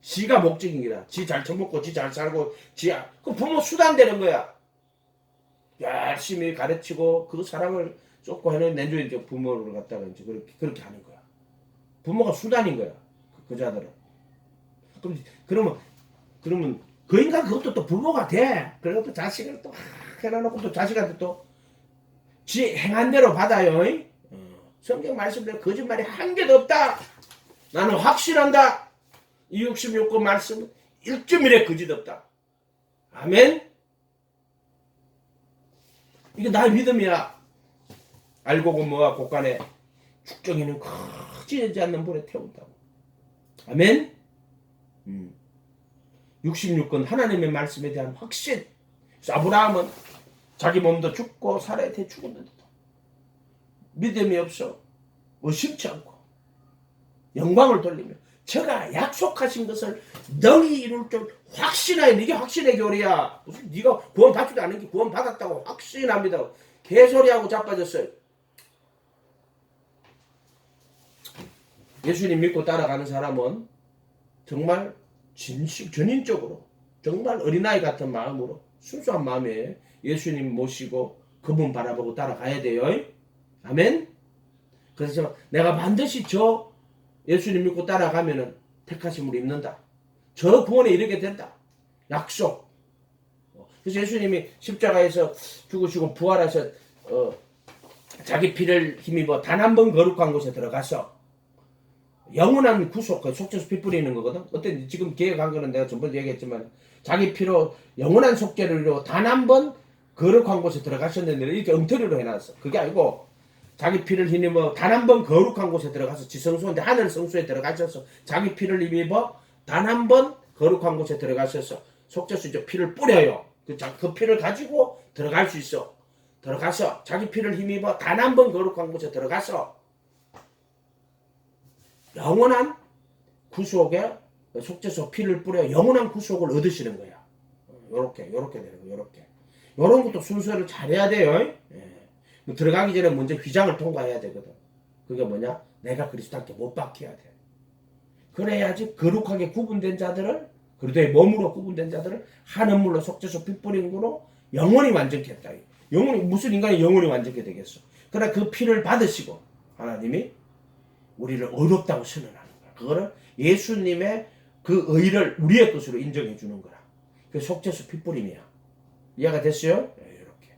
지가 목적인 거야. 지 잘 처먹고 지 잘 살고 그 부모 수단 되는 거야. 열심히 가르치고 그 사랑을 쏟고 해놓은 내주에 이제 부모를 갖다가 이제 그렇게 하는 거야. 부모가 수단인 거야. 그 자들은. 그러면 그 인간 그것도 또 부모가 돼. 그리고 또 자식을 또 해놔놓고 또 자식한테 또 지 행한 대로 받아요. 성경 말씀대로 거짓말이 한 개도 없다. 나는 확신한다. 이 66권 말씀은 1.1의 거짓 없다. 아멘. 이게 나의 믿음이야. 알고 뭐와 곳간에 축정이는 커지지 않는 불에 태운다고. 아멘. 66권 하나님의 말씀에 대한 확신. 그래서 아브라함은 자기 몸도 죽고 살아야 돼 죽었는데도 믿음이 없어. 의심치 않고 영광을 돌리며 제가 약속하신 것을 너희 이룰 줄 확신하여. 이게 확신의 교리야. 무슨 네가 구원 받지도 않은 게 구원 받았다고 확신합니다. 개소리하고 자빠졌어요. 예수님 믿고 따라가는 사람은 정말 전인적으로 정말 어린아이 같은 마음으로 순수한 마음에 예수님 모시고 그분 바라보고 따라가야 돼요. 아멘. 그래서 내가 반드시 저 예수님 믿고 따라가면은 택하심을 입는다. 저 구원에 이르게 된다. 약속. 그래서 예수님이 십자가에서 죽으시고 부활해서 자기 피를 힘입어 단 한 번 거룩한 곳에 들어가서 영원한 구속, 속죄서 피 뿌리는 거거든. 어때? 지금 계획한 거는 내가 전번에 얘기했지만 자기 피로 영원한 속죄를 이루어 단 한 번 거룩한 곳에 들어가셨는데 이렇게 엉터리로 해놨어. 그게 아니고 자기 피를 힘입어 단 한 번 거룩한 곳에 들어가서 지성소인데 하늘 성소에 들어가셔서 자기 피를 힘입어 단 한 번 거룩한 곳에 들어가셔서 속죄서 이제 피를 뿌려요. 그 피를 가지고 들어갈 수 있어. 들어가서 자기 피를 힘입어 단 한 번 거룩한 곳에 들어가서 영원한 구속에 속죄소 피를 뿌려 영원한 구속을 얻으시는 거야. 요렇게 되는 거야. 요렇게. 요런 것도 순서를 잘해야 돼요. 예. 들어가기 전에 먼저 휘장을 통과해야 되거든. 그게 뭐냐? 내가 그리스도께 못 박혀야 돼. 그래야지 거룩하게 구분된 자들을, 그리스도의 몸으로 구분된 자들을 하늘물로 속죄소 피 뿌린 거로 영원히 완전케 했다. 영원히, 무슨 인간이 영원히 완전케 되겠어. 그러나 그 피를 받으시고 하나님이 우리를 의롭다고 선언하는 거야. 그거를 예수님의 그 의를 우리의 것으로 인정해 주는 거라. 그 속죄수 핏뿌림이야. 이해가 됐어요? 네, 이렇게.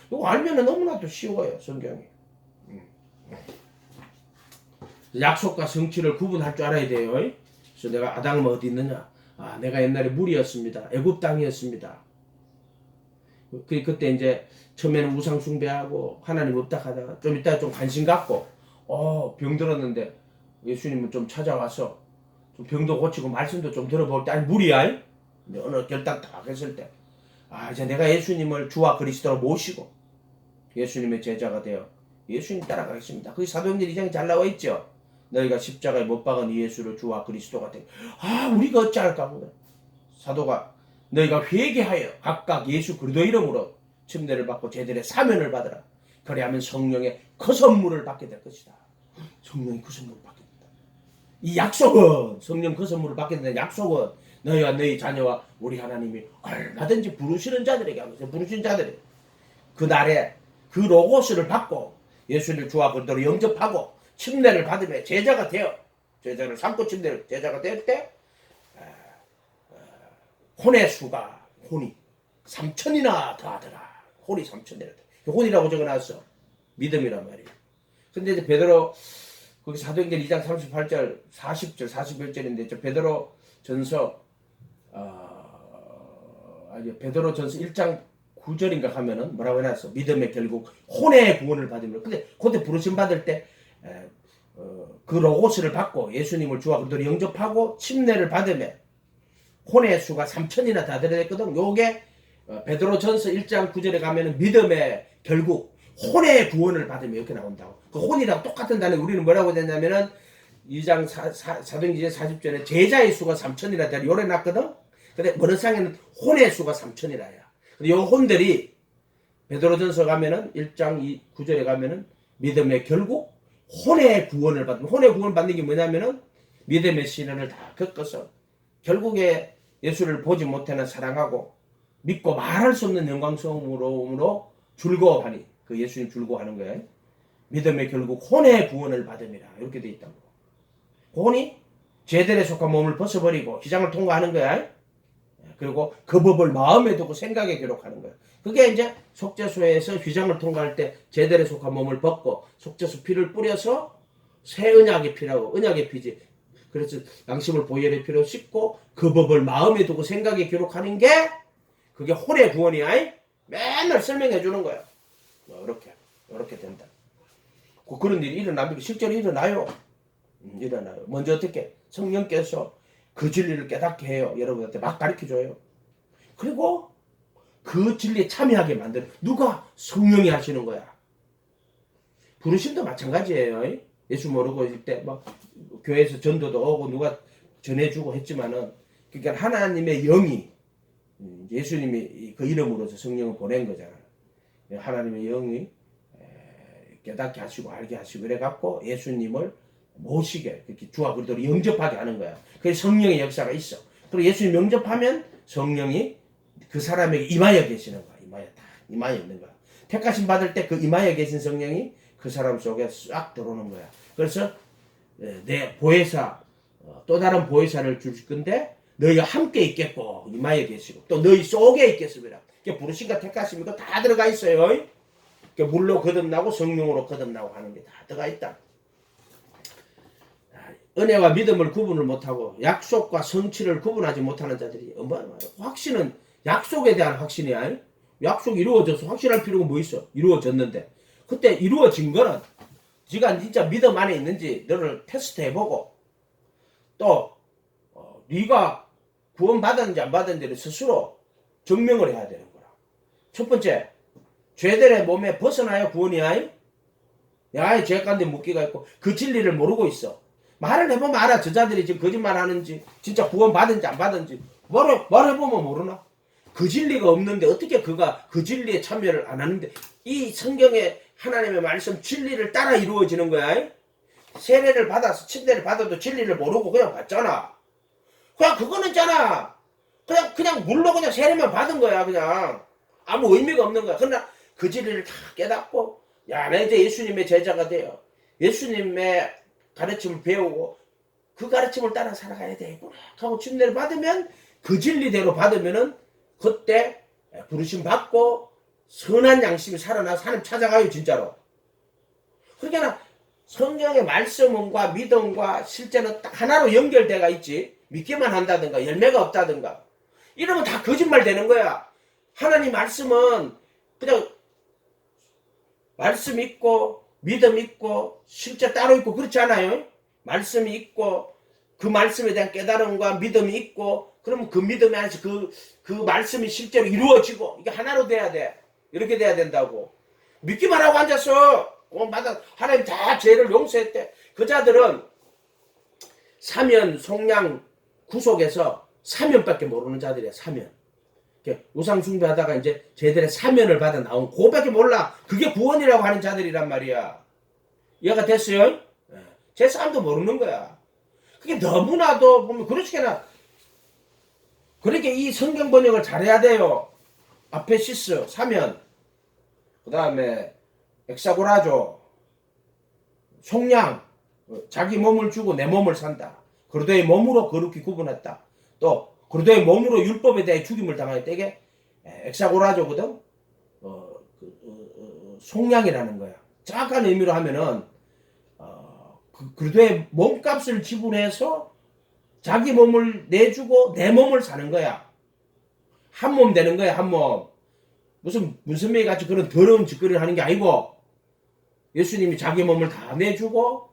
이거 알면은 너무나도 쉬워요, 성경이. 약속과 성취를 구분할 줄 알아야 돼요. 그래서 내가 아담은 어디 있느냐? 아, 내가 옛날에 물이었습니다. 애굽 땅이었습니다. 그때 이제 처음에는 우상 숭배하고 하나님 없다 하다가 좀 이따가 좀 관심 갖고 병들었는데 예수님은 좀 찾아와서 좀 병도 고치고 말씀도 좀 들어볼 때 아니 물이야. 이제 어느 결단 딱 했을 때, 이제 내가 예수님을 주와 그리스도로 모시고 예수님의 제자가 되어 예수님 따라가겠습니다. 그게 사도행전 2장에 잘 나와 있죠. 너희가 십자가에 못 박은 이 예수를 주와 그리스도가 되고, 우리가 어찌할까 보다. 사도가 너희가 회개하여 각각 예수 그리스도 이름으로 침례를 받고 제들의 사면을 받으라. 그래야면 성령의 그 선물을 받게 될 것이다. 성령이 그 선물을 받게 된다. 이 약속은, 성령 그 선물을 받게 된다는 약속은 너희와 너희 자녀와 우리 하나님이 얼마든지 부르시는 자들에게 하면서 부르시는 자들이 그 날에 그 로고스를 받고 예수를 주와 그리스도로 영접하고 침례를 받으며 제자가 되어 제자를 삼고 침례를 제자가 될 때 혼의 수가 혼이 3천이나 더하더라. 혼이 3천이나 더. 혼이라고 적어놨어. 믿음이란 말이에요. 근데 이제 베드로 거기 사도행전 2장 38절 40절 41절인데 저 베드로 전서 베드로 전서 1장 9절인가 하면은 뭐라고 해놨어. 믿음의 결국 혼의 구원을 받으면. 근데 그때 부르심 받을 때 그 로고스를 받고 예수님을 주와 그리스도로 영접하고 침례를 받으며 혼의 수가 3천이나 다 들어있거든. 요게 베드로 전서 1장 9절에 가면은 믿음의 결국 혼의 구원을 받으며 이렇게 나온다고. 그 혼이랑 똑같은 단어 우리는 뭐라고 됐냐면은 2장 사도행전 40절에 제자의 수가 3천이나 되려 요래 놨거든. 근데 번역상에는 혼의 수가 3천이라야. 근데 요 혼들이 베드로전서 가면은 1장 9절에 가면은 믿음의 결국 혼의 구원을 받는. 혼의 구원을 받는 게 뭐냐면은 믿음의 시련을 다 겪어서 결국에 예수를 보지 못하는 사랑하고 믿고 말할 수 없는 영광스러움으로 즐거워하니 그 예수님 즐거워하는 거예요. 믿음의 결국 혼의 구원을 받음이라 이렇게 돼 있다고. 혼이 죄들에 속한 몸을 벗어버리고 휘장을 통과하는 거야. 그리고 그 법을 마음에 두고 생각에 기록하는 거야. 그게 이제 속죄소에서 휘장을 통과할 때 죄들에 속한 몸을 벗고 속죄소 피를 뿌려서 새 언약의 피라고. 언약의 피지. 그래서 양심을 보혈의 피로 씻고 그 법을 마음에 두고 생각에 기록하는 게 그게 혼의 구원이야. 맨날 설명해 주는 거야. 이렇게 된다. 그런 일이 일어납니까? 실제로 일어나요. 일어나요. 먼저 어떻게? 성령께서 그 진리를 깨닫게 해요. 여러분한테 막 가르쳐줘요. 그리고 그 진리에 참여하게 만들어. 누가? 성령이 하시는 거야. 부르심도 마찬가지예요. 예수 모르고 있을 때 막 교회에서 전도도 오고 누가 전해주고 했지만은 그러니까 하나님의 영이 예수님이 그 이름으로서 성령을 보낸 거잖아. 하나님의 영이 깨닫게 하시고 알게 하시고 그래 갖고 예수님을 모시게 그렇게 주와 그리스도로 영접하게 하는 거야. 그래서 성령의 역사가 있어. 그리고 예수님 영접하면 성령이 그 사람에게 임하여 계시는 거야. 임하여 있는 거야. 택하심 받을 때 그 임하여 계신 성령이 그 사람 속에 싹 들어오는 거야. 그래서 내 보혜사 또 다른 보혜사를 줄 건데 너희가 함께 있겠고 임하여 계시고 또 너희 속에 있겠습니다. 부르심과 택하심 이거 다 들어가 있어요. 물로 거듭나고 성령으로 거듭나고 하는 게 다 들어가 있다. 은혜와 믿음을 구분을 못하고 약속과 성취를 구분하지 못하는 자들이 확신은 약속에 대한 확신이야. 약속이 이루어져서 확신할 필요가 뭐 있어? 이루어졌는데 그때 이루어진 거는 네가 진짜 믿음 안에 있는지 너를 테스트해보고 또 네가 구원 받았는지 안 받았는지를 스스로 증명을 해야 되는 거라. 첫 번째, 죄들의 몸에 벗어나야 구원이야. 야, 죄 가운데 묶기가 있고 그 진리를 모르고 있어. 말을 해보면 알아. 저자들이 지금 거짓말 하는지 진짜 구원 받은지 안 받은지 말해보면 모르나? 그 진리가 없는데 어떻게 그가 그 진리에 참여를 안 하는데 이 성경에 하나님의 말씀 진리를 따라 이루어지는 거야. 세례를 받아서 침례를 받아도 진리를 모르고 그냥 받잖아. 그냥 그거는 있잖아. 그냥 물로 그냥 세례만 받은 거야. 그냥 아무 의미가 없는 거야. 그러나 그 진리를 다 깨닫고 야, 나 이제 예수님의 제자가 돼요. 예수님의 가르침을 배우고 그 가르침을 따라 살아가야 되겠구나 하고 침례를 받으면 그 진리대로 받으면은 그때 부르심 받고 선한 양심이 살아나서 하나님 찾아가요. 진짜로. 그러니까 성경의 말씀과 믿음과 실제는 딱 하나로 연결돼가 있지. 믿기만 한다든가 열매가 없다든가 이러면 다 거짓말 되는 거야. 하나님 말씀은 그냥 말씀 있고 믿음 있고 실제 따로 있고 그렇지 않아요? 말씀이 있고 그 말씀에 대한 깨달음과 믿음이 있고, 그러면 그 믿음에 안에서 그 말씀이 실제로 이루어지고, 이게 하나로 돼야 돼. 이렇게 돼야 된다고. 믿기만 하고 앉았어. 맞아. 하나님 다 죄를 용서했대. 그 자들은 사면, 속량, 구속에서 사면밖에 모르는 자들이야, 사면. 우상 숭배하다가 이제 쟤들의 사면을 받아 나온 그거밖에 몰라. 그게 구원이라고 하는 자들이란 말이야. 이해가 됐어요? 제 사람도 모르는 거야. 그게 너무나도 보면 그렇게나 그렇게 이 성경 번역을 잘해야 돼요. 아페시스, 사면, 그 다음에 엑사고라조, 속량, 자기 몸을 주고 내 몸을 산다. 그리스도의 몸으로 거룩히 구분했다. 또 그리스도의 몸으로 율법에 대해 죽임을 당하였다. 이게 엑사고라조거든. 속량이라는 거야. 정확한 의미로 하면은 그리스도의 몸값을 지불해서 자기 몸을 내주고 내 몸을 사는 거야. 한 몸 되는 거야, 한 몸. 무슨 문선명이 같이 그런 더러운 짓거리를 하는 게 아니고, 예수님이 자기 몸을 다 내주고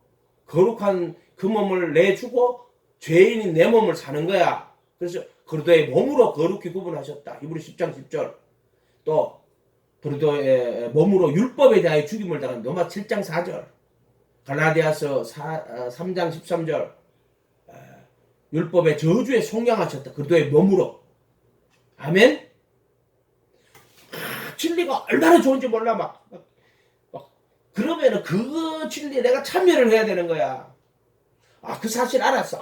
거룩한 그 몸을 내주고 죄인인 내 몸을 사는 거야. 그래서 그리스도의 몸으로 거룩히 구분하셨다. 히브리 10장 10절. 또 그리스도의 몸으로 율법에 대하여 죽임을 당한 로마 7장 4절. 갈라디아서 3장 13절. 율법의 저주에 속량하셨다. 그리스도의 몸으로. 아멘. 진리가 얼마나 좋은지 몰라. 막 그러면은 그 진리에 내가 참여를 해야 되는 거야. 그 사실 알았어.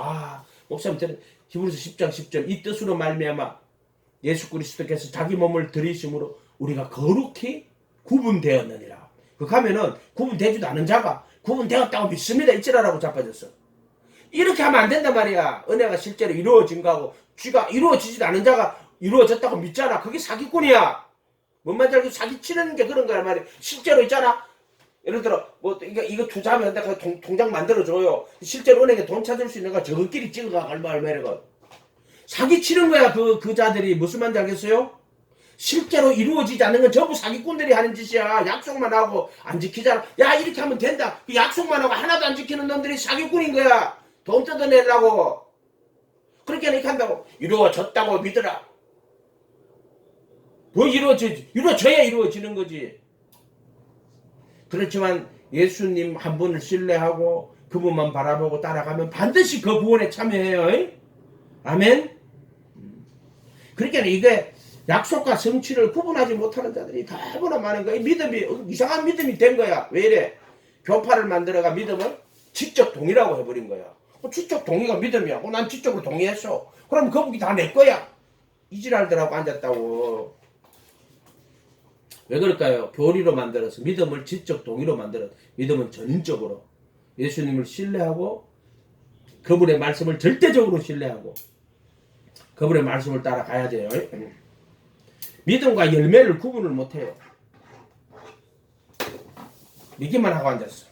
목사님들은 히브리서 10장 10절 이 뜻으로 말미암아 예수 그리스도께서 자기 몸을 들이심으로 우리가 거룩히 구분되었느니라. 그 가면은 구분되지도 않은 자가 구분되었다고 믿습니다 이치라라고 자빠졌어. 이렇게 하면 안 된단 말이야. 은혜가 실제로 이루어진 거하고 쥐가 이루어지지도 않은 자가 이루어졌다고 믿잖아. 그게 사기꾼이야. 뭔 말인지 알고 사기치는 게 그런 거란 말이야. 실제로 있잖아. 예를 들어 뭐 이거 투자하면 내가 통장 만들어줘요. 실제로 은행에 돈 찾을 수 있는 거 저것끼리 찍어가 얼마 이래가 사기치는 거야. 그 자들이 무슨 말인지 알겠어요? 실제로 이루어지지 않는 건 전부 사기꾼들이 하는 짓이야. 약속만 하고 안 지키잖아. 야 이렇게 하면 된다. 그 약속만 하고 하나도 안 지키는 놈들이 사기꾼인 거야. 돈 뜯어내려고. 그렇게 이렇게 한다고. 이루어졌다고 믿으라. 뭐 이루어져야 이루어지는 거지. 그렇지만 예수님 한 분을 신뢰하고 그분만 바라보고 따라가면 반드시 그 구원에 참여해요. 아멘. 그러니까 이게 약속과 성취를 구분하지 못하는 자들이 너무나 많은 거야. 믿음이 이상한 믿음이 된 거야. 왜 이래? 교파를 만들어가 믿음을 지적 동의라고 해버린 거야. 지적 동의가 믿음이야. 난 지적으로 동의했어. 그럼 거북이 다 내 거야. 이지랄들하고 앉았다고. 왜 그럴까요? 교리로 만들어서 믿음을 지적 동의로 만들어. 믿음은 전인적으로 예수님을 신뢰하고 그분의 말씀을 절대적으로 신뢰하고 그분의 말씀을 따라가야 돼요. 믿음과 열매를 구분을 못해요. 믿기만 하고 앉았어.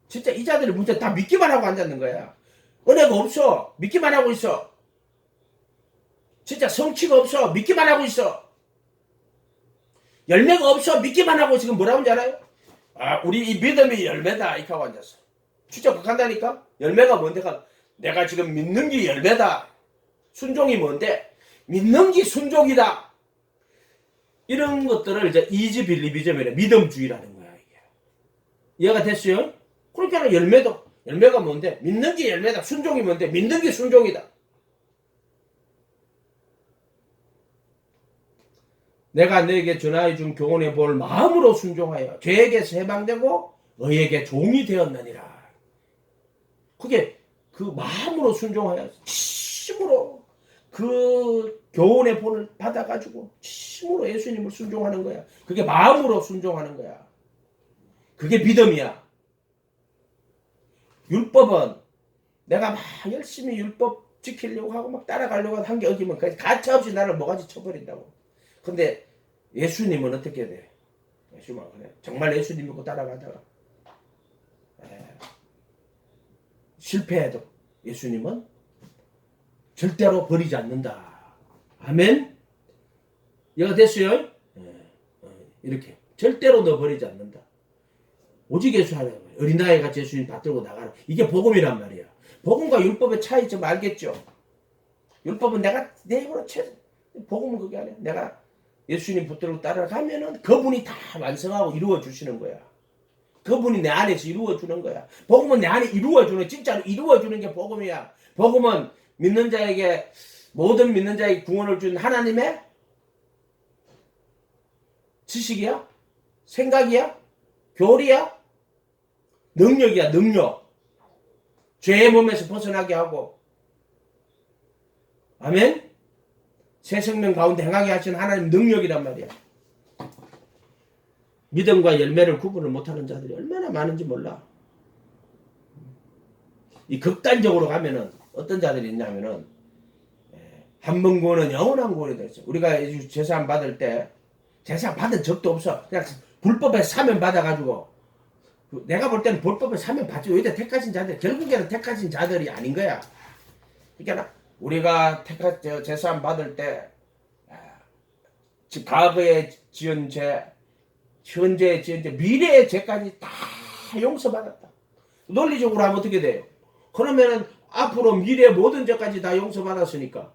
진짜 이 자들이 문제 다 믿기만 하고 앉았는 거야. 은혜가 없어. 믿기만 하고 있어. 진짜 성취가 없어. 믿기만 하고 있어. 열매가 없어. 믿기만 하고 지금 뭐라고 하는지 알아요? 우리 이 믿음이 열매다. 이렇게 하고 앉았어. 진짜 극한다니까? 열매가 뭔데? 내가 지금 믿는 게 열매다. 순종이 뭔데? 믿는 게 순종이다. 이런 것들을 이제 이지 빌리비즘이래. 믿음주의라는 거야, 이게. 이해가 됐어요? 그러니까 열매가 뭔데? 믿는 게 열매다. 순종이 뭔데? 믿는 게 순종이다. 내가 너에게 전하여 준 교훈의 볼 마음으로 순종하여 죄에게서 해방되고 의에게 종이 되었느니라. 그게 그 마음으로 순종하여 진심으로 그 교훈의 본을 받아가지고 진심으로 예수님을 순종하는 거야. 그게 마음으로 순종하는 거야. 그게 믿음이야. 율법은 내가 막 열심히 율법 지키려고 하고 막 따라가려고 한 게 어기면 가차없이 나를 뭐가지 쳐버린다고. 근데 예수님은 어떻게 돼? 예수님은 그래. 정말 예수님 믿고 따라가다가 실패해도 예수님은 절대로 버리지 않는다. 아멘? 이해가 됐어요? 이렇게 절대로 너 버리지 않는다. 오직 예수 하나님. 어린 나이에 같이 예수님 받들고 나가라. 이게 복음이란 말이야. 복음과 율법의 차이점 알겠죠? 율법은 내 입으로 복음은 그게 아니야. 내가 예수님 붙들고 따라가면은 그분이 다 완성하고 이루어 주시는 거야. 그분이 내 안에서 이루어 주는 거야. 복음은 내 안에 이루어 주는, 진짜로 이루어 주는 게 복음이야. 복음은 믿는 자에게, 모든 믿는 자에게 구원을 준 하나님의 지식이야? 생각이야? 교리야? 능력이야, 능력. 죄의 몸에서 벗어나게 하고, 아멘? 새 생명 가운데 행하게 하신 하나님 능력이란 말이야. 믿음과 열매를 구분을 못하는 자들이 얼마나 많은지 몰라. 이 극단적으로 가면은 어떤 자들이 있냐면은, 한 번 구원은 영원한 구원이 되죠. 우리가 제사함 받을 때 제사함 받은 적도 없어. 그냥 불법에 사면 받아가지고, 내가 볼 때는 불법에 사면 받지. 왜 택하신 자들, 결국에는 택하신 자들이 아닌 거야. 그러니까 우리가 제사함 받을 때 과거에 지은 죄, 현재에 지은 죄, 미래의 죄까지 다 용서받았다. 논리적으로 하면 어떻게 돼요? 그러면은 앞으로 미래의 모든 죄까지 다 용서받았으니까,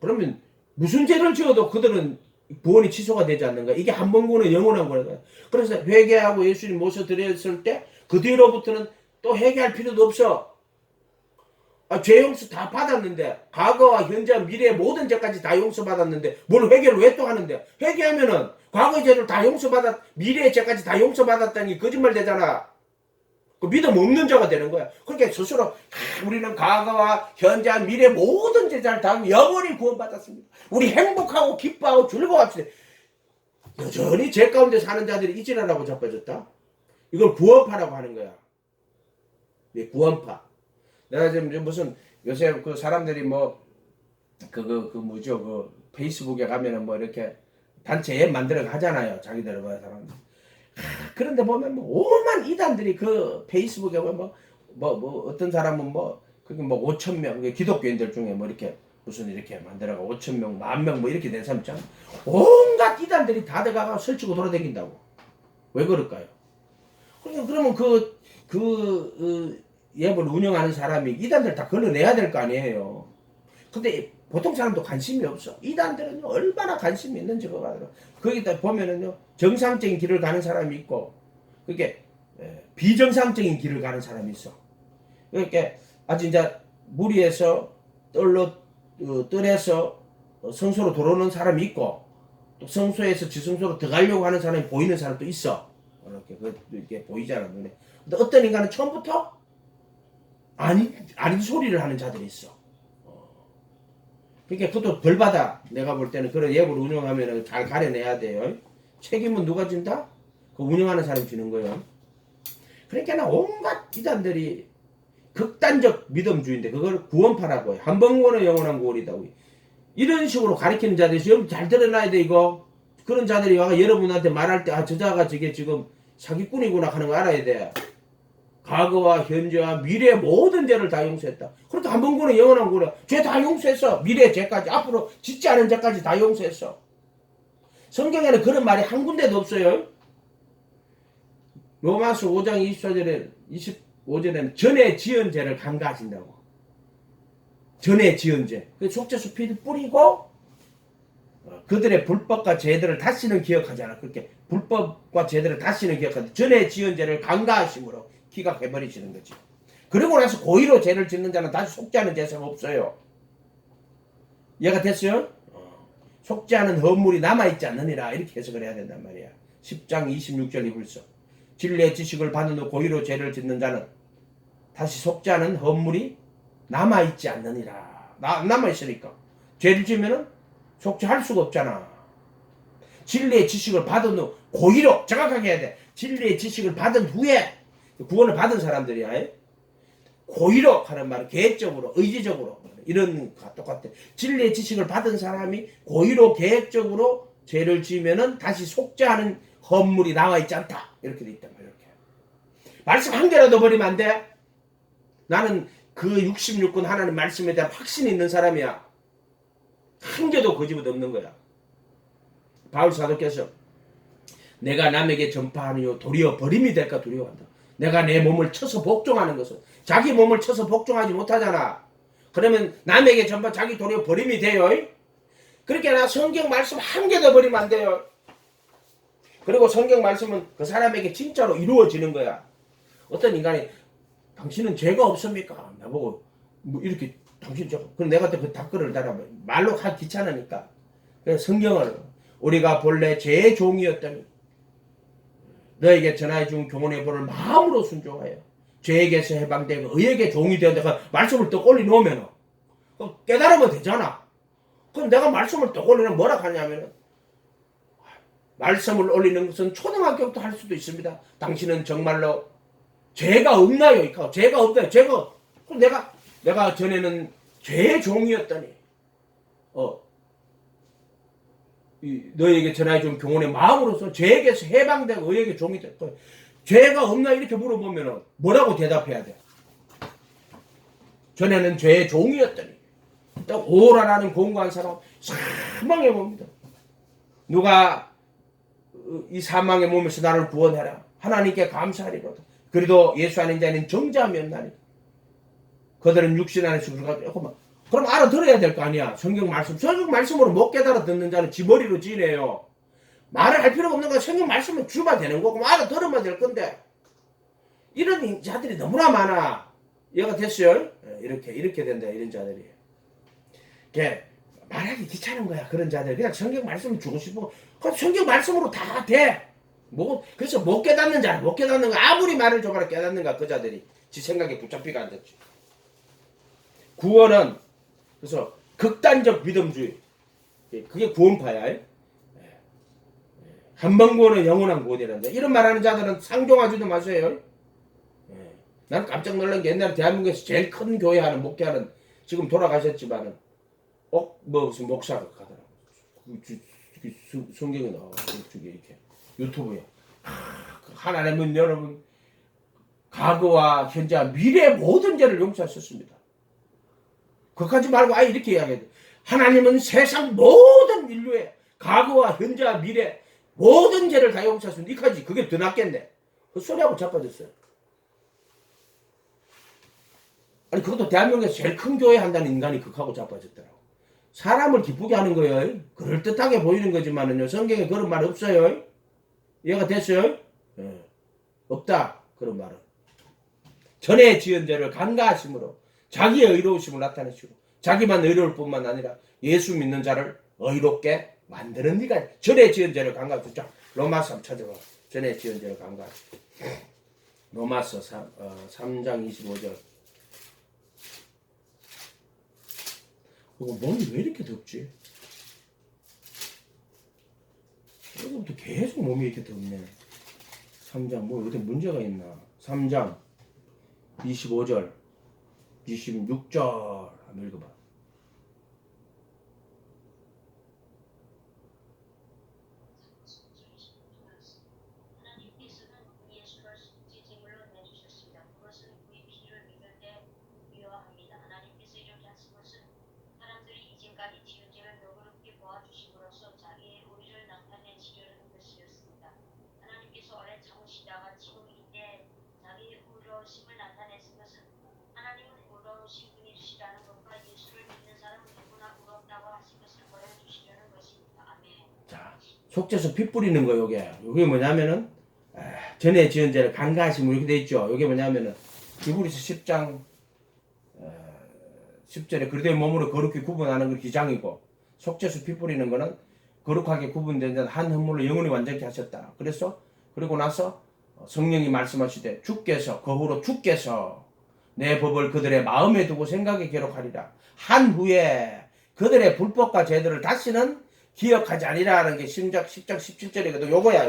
그러면 무슨 죄를 지어도 그들은 구원이 취소가 되지 않는가? 이게 한 번 구원은 영원한 거예요. 그래서 회개하고 예수님 모셔드렸을 때 그 뒤로부터는 또 회개할 필요도 없어. 죄 용서 다 받았는데, 과거와 현재와 미래의 모든 죄까지 다 용서받았는데 뭘 회개를 왜 또 하는데? 회개하면은 과거의 죄를 다 미래의 죄까지 다 용서받았다니 거짓말 되잖아. 그 믿음 없는 자가 되는 거야. 그러니까 스스로 우리는 과거와 현재와 미래 모든 죄를 다 영원히 구원받았습니다. 우리 행복하고 기뻐하고 즐거워합시다. 여전히 죄 가운데 사는 자들이 이 지랄하고 자빠졌다. 이걸 구원파라고 하는 거야. 네, 구원파. 내가 지금 무슨 요새 그 사람들이 페이스북에 가면은 이렇게 단체 앱 만들어 하잖아요. 자기들 사람들. 그런데 보면 오만 이단들이 그 페이스북에 어떤 사람은 그게 5,000명 기독교인들 중에 이렇게 무슨 이렇게 만들어가 5,000명, 10,000명 이렇게 된 사람 있잖아. 온갖 이단들이 다 들어가가 설치고 돌아다닌다고. 왜 그럴까요? 그러면 앱을 운영하는 사람이 이단들 다 걸러내야 될 거 아니에요. 근데 보통 사람도 관심이 없어. 이단들은 얼마나 관심이 있는지 그거 거기다 보면은요, 정상적인 길을 가는 사람이 있고, 그게 비정상적인 길을 가는 사람이 있어. 그러니까 아주 이제 무리해서 뜰에서 성소로 들어오는 사람이 있고, 또 성소에서 지성소로 들어가려고 하는 사람이 보이는 사람도 있어. 이렇게 보이잖아. 근데 어떤 인간은 처음부터 아닌 소리를 하는 자들이 있어. 그러니까 그것도 벌 받아. 내가 볼 때는 그런 앱을 운영하면 잘 가려내야 돼요. 책임은 누가 진다? 그 운영하는 사람이 지는 거예요. 그러니까 온갖 이단들이 극단적 믿음주의인데 그걸 구원파라고 해요. 한 번 구원은 영원한 구원이다고. 이런 식으로 가르치는 자들이 지금 잘 들어놔야 돼. 이거 그런 자들이 와가 여러분한테 말할 때 저자가 저게 지금 사기꾼이구나 하는 거 알아야 돼. 과거와 현재와 미래의 모든 죄를 다 용서했다. 그렇다 한 번 구원은 영원한 구원이야. 죄 다 용서했어. 미래의 죄까지, 앞으로 짓지 않은 죄까지 다 용서했어. 성경에는 그런 말이 한 군데도 없어요. 로마서 5장 25절에는 전에 지은 죄를 간과하신다고. 전에 지은 죄. 그 속죄수 피를 뿌리고 그들의 불법과 죄들을 다시는 기억하지 않아. 그렇게 불법과 죄들을 다시는 기억하지. 전에 지은 죄를 간과하심으로 기각해버리시는 거지. 그러고 나서 고의로 죄를 짓는 자는 다시 속죄하는 제사가 없어요. 이해가 됐어요? 속죄하는 허물이 남아있지 않느니라 이렇게 해석을 해야 된단 말이야. 10장 26절 이불서. 진리의 지식을 받은 후 고의로 죄를 짓는 자는 다시 속죄하는 허물이 남아있지 않느니라. 남아있으니까 죄를 지으면 속죄할 수가 없잖아. 진리의 지식을 받은 후 고의로, 정확하게 해야 돼. 진리의 지식을 받은 후에, 구원을 받은 사람들이야. 고의로 하는 말은 계획적으로, 의지적으로, 이런 거 똑같아. 진리의 지식을 받은 사람이 고의로 계획적으로 죄를 지으면은 다시 속죄하는 허물이 남아있지 않다. 이렇게 돼 있단 말이야. 이렇게. 말씀 한 개라도 버리면 안 돼. 나는 그 66권 하나님 말씀에 대한 확신이 있는 사람이야. 한 개도 거짓말 없는 거야. 바울 사도께서 내가 남에게 전파하느요 도리어 버림이 될까 두려워한다. 내가 내 몸을 쳐서 복종하는 것은 자기 몸을 쳐서 복종하지 못하잖아. 그러면 남에게 전파 자기 도리어 버림이 돼요. 그렇게 나 성경 말씀 한 개도 버리면 안 돼요. 그리고 성경 말씀은 그 사람에게 진짜로 이루어지는 거야. 어떤 인간이 당신은 죄가 없습니까? 나보고 뭐 이렇게 당신 죄가 그럼 내가 또 그 답글을 달아 말로 하기 귀찮으니까. 그래서 성경을 우리가 본래 죄의 종이었더니 너에게 전하여 준 교훈의 보를 마음으로 순종하여 죄에게서 해방되고 의에게 종이 되었다. 그 말씀을 또 올려놓으면 깨달으면 되잖아. 그럼 내가 말씀을 또 올리면 뭐라 하냐면은 말씀을 올리는 것은 초등학교부터 할 수도 있습니다. 당신은 정말로 죄가 없나요? 죄가 없다. 죄가 그럼 내가 전에는 죄의 종이었더니 너에게 전하여 준 교훈의 마음으로서 죄에게서 해방되고 의에게 종이 됐고 죄가 없나 이렇게 물어보면 뭐라고 대답해야 돼? 전에는 죄의 종이었더니 또 오라라는 공고한 사람 사망해 봅니다. 누가 이 사망의 몸에서 나를 구원해라. 하나님께 감사하리로다. 그래도 예수 아닌 자는 정죄함이었나니 그들은 육신 안에서 그러고 그럼 알아들어야 될 거 아니야. 성경 말씀으로 못 깨달아 듣는 자는 지 머리로 지내요. 말을 할 필요가 없는 거야. 성경 말씀은 주면 되는 거고 알아들으면 될 건데 이런 자들이 너무나 많아. 이해가 됐어요? 이렇게 된다 이런 자들이. 이게 말하기 귀찮은 거야. 그런 자들 그냥 성경 말씀을 주고 싶어. 그 성경 말씀으로 다 돼. 그래서 못 깨닫는 자, 못 깨닫는 거 아무리 말을 줘봐라 깨닫는가 그 자들이 지 생각에 붙잡히가 안 됐지. 구원은 그래서 극단적 믿음주의 그게 구원파야. 한 번 구원은 영원한 구원이란다. 이런 말하는 자들은 상종하지도 마세요. 난 깜짝 놀란 게 옛날에 대한민국에서 제일 큰 교회 하는 목회하는 지금 돌아가셨지만은 무슨 목사가 가더라고. 성경에 나와. 이렇게 유튜브에 하나님은 여러분 과거와 현재와 미래의 모든 죄를 용서하셨습니다. 그것까지 말고 이렇게 이야기해야 돼. 하나님은 세상 모든 인류의 과거와 현재와 미래 모든 죄를 다 용서하셨습니다. 이까지 그게 더 낫겠네. 그 소리하고 자빠졌어요. 아니 그것도 대한민국에서 제일 큰 교회 한다는 인간이 극하고 자빠졌더라고. 사람을 기쁘게 하는 거예요. 그럴듯하게 보이는 거지만은요. 성경에 그런 말 없어요. 이해가 됐어요? 없다. 그런 말은. 전에 지은 죄를 간과하심으로 자기의 의로우심을 나타내시고 자기만 의로울 뿐만 아니라 예수 믿는 자를 의롭게 만드는 네가 전에 지은 죄를 간과하시고 자 로마서 한번 찾아봐. 전에 지은 죄를 간과하시고 로마서 3장 25절 몸이 왜 이렇게 덥지? 여기부터 계속 몸이 이렇게 덥네. 3장 뭐 어디 문제가 있나? 3장 25절 26절 한번 읽어봐. 하나님께서는 예수를 속죄제물로 내주셨습니다. 그것은 그의 피를 믿을 때 유효합니다. 하나님께서 이렇게 하신 것은 사람들이 이제까지 지은 죄를 너그럽게 보아주심으로써 자기의 의를 나타내시려는 것이었습니다. 하나님께서 오래 참으시다가 지금 이때 자기의 의로우심을 나타내신 것은 하나님은 의로우신 분이시라는 것과 예수를 믿는 사람은 누구나 의롭다고 하신 것을 보여주시려는 것입니다. 아멘. 자, 속죄서 피 뿌리는 거 요게 뭐냐면은 전에 지은 죄를 간과하시면 이렇게 돼 있죠. 요게 뭐냐면은 히브리서 10장 10절에 그리스도의 몸으로 거룩히 구분하는 건 기장이고 속죄서 피 뿌리는 거는 거룩하게 구분된 자는 한 헌물로 영원히 완전케 하셨다. 그리고 나서 성령이 말씀하시되 주께서 그 후로 주께서 내 법을 그들의 마음에 두고 생각에 기록하리라. 한 후에 그들의 불법과 죄들을 다시는 기억하지 아니라는 게 10장 17절이거든. 요거야.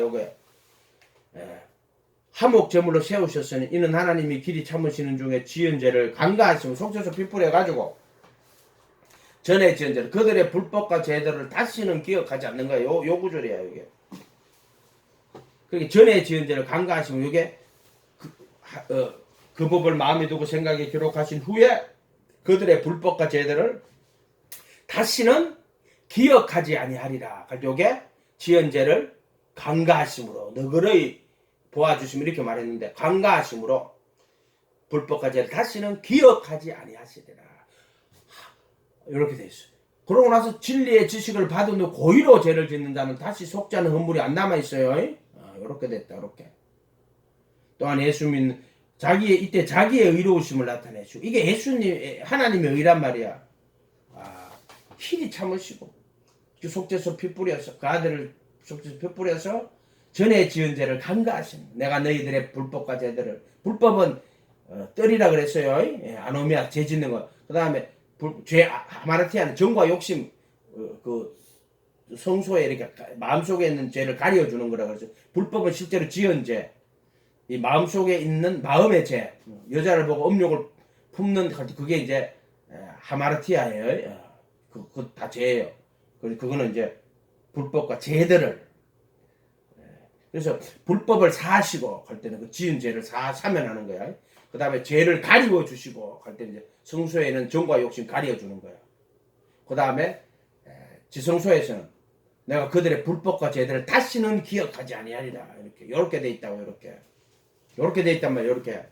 화목 제물로 세우셨으니 이는 하나님이 길이 참으시는 중에 지은 죄를 간과하시면 속죄서 피 뿌려가지고 전에 지은 죄를 그들의 불법과 죄들을 다시는 기억하지 않는 거야. 요 구절이야 이게. 그러니까 전에 지은 죄를 간과하시면 이게 그 법을 마음에 두고 생각에 기록하신 후에 그들의 불법과 죄들을 다시는 기억하지 아니하리라. 그래서 요게 지은 죄를 간과하심으로 너그러이 보아주시면 이렇게 말했는데 간과하심으로 불법과 죄를 다시는 기억하지 아니하시리라. 이렇게 돼 있어요. 그러고 나서 진리의 지식을 받은 후 고의로 죄를 짓는 자는 다시 속지 않은 허물이 안 남아 있어요. 이렇게 됐다. 이렇게. 또한 예수 믿는 이때 자기의 의로우심을 나타내시고 이게 예수님 하나님의 의란 말이야. 희리 참으시고 속죄서 피 뿌려서 그 아들을 속죄서 피 뿌려서 전에 지은 죄를 간과하신 내가 너희들의 불법과 죄들을 불법은 떨이라 그랬어요. 아노미아 죄 짓는 거. 그 다음에 죄 하마르티아는 정과 욕심 그 성소에 이렇게 마음속에 있는 죄를 가려주는 거라 그랬어요. 불법은 실제로 지은 죄, 이 마음속에 있는 마음의 죄, 여자를 보고 음욕을 품는 그게 이제 하마르티아예요. 그 다 죄예요. 그거는 이제 불법과 죄들을 그래서 불법을 사하시고 할 때는 그 지은 죄를 사면하는 거야. 그 다음에 죄를 가리워 주시고 할 때는 이제 성소에는 정과 욕심 가리워 주는 거야. 그 다음에 지성소에서는 내가 그들의 불법과 죄들을 다시는 기억하지 아니하리라. 이렇게 돼 있다고 이렇게 돼 있단 말이야. 이렇게.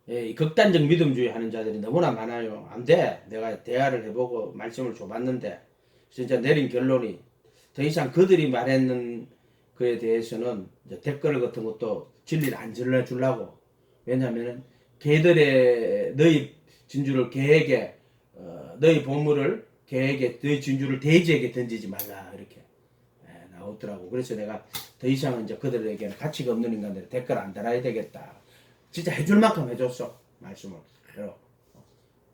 이 극단적 믿음주의 하는 자들이 너무나 많아요. 안 돼. 내가 대화를 해보고 말씀을 줘봤는데 진짜 내린 결론이 더 이상 그들이 말했는 그에 대해서는 이제 댓글 같은 것도 진리를 안 전해주려고. 왜냐하면 걔들의 너희 진주를 걔에게 너희 보물을 걔에게 너희 진주를 돼지에게 던지지 말라 이렇게 나오더라고. 그래서 내가 더 이상은 이제 그들에게는 가치가 없는 인간들 댓글 안 달아야 되겠다. 진짜 해줄 만큼 해줬어 말씀을.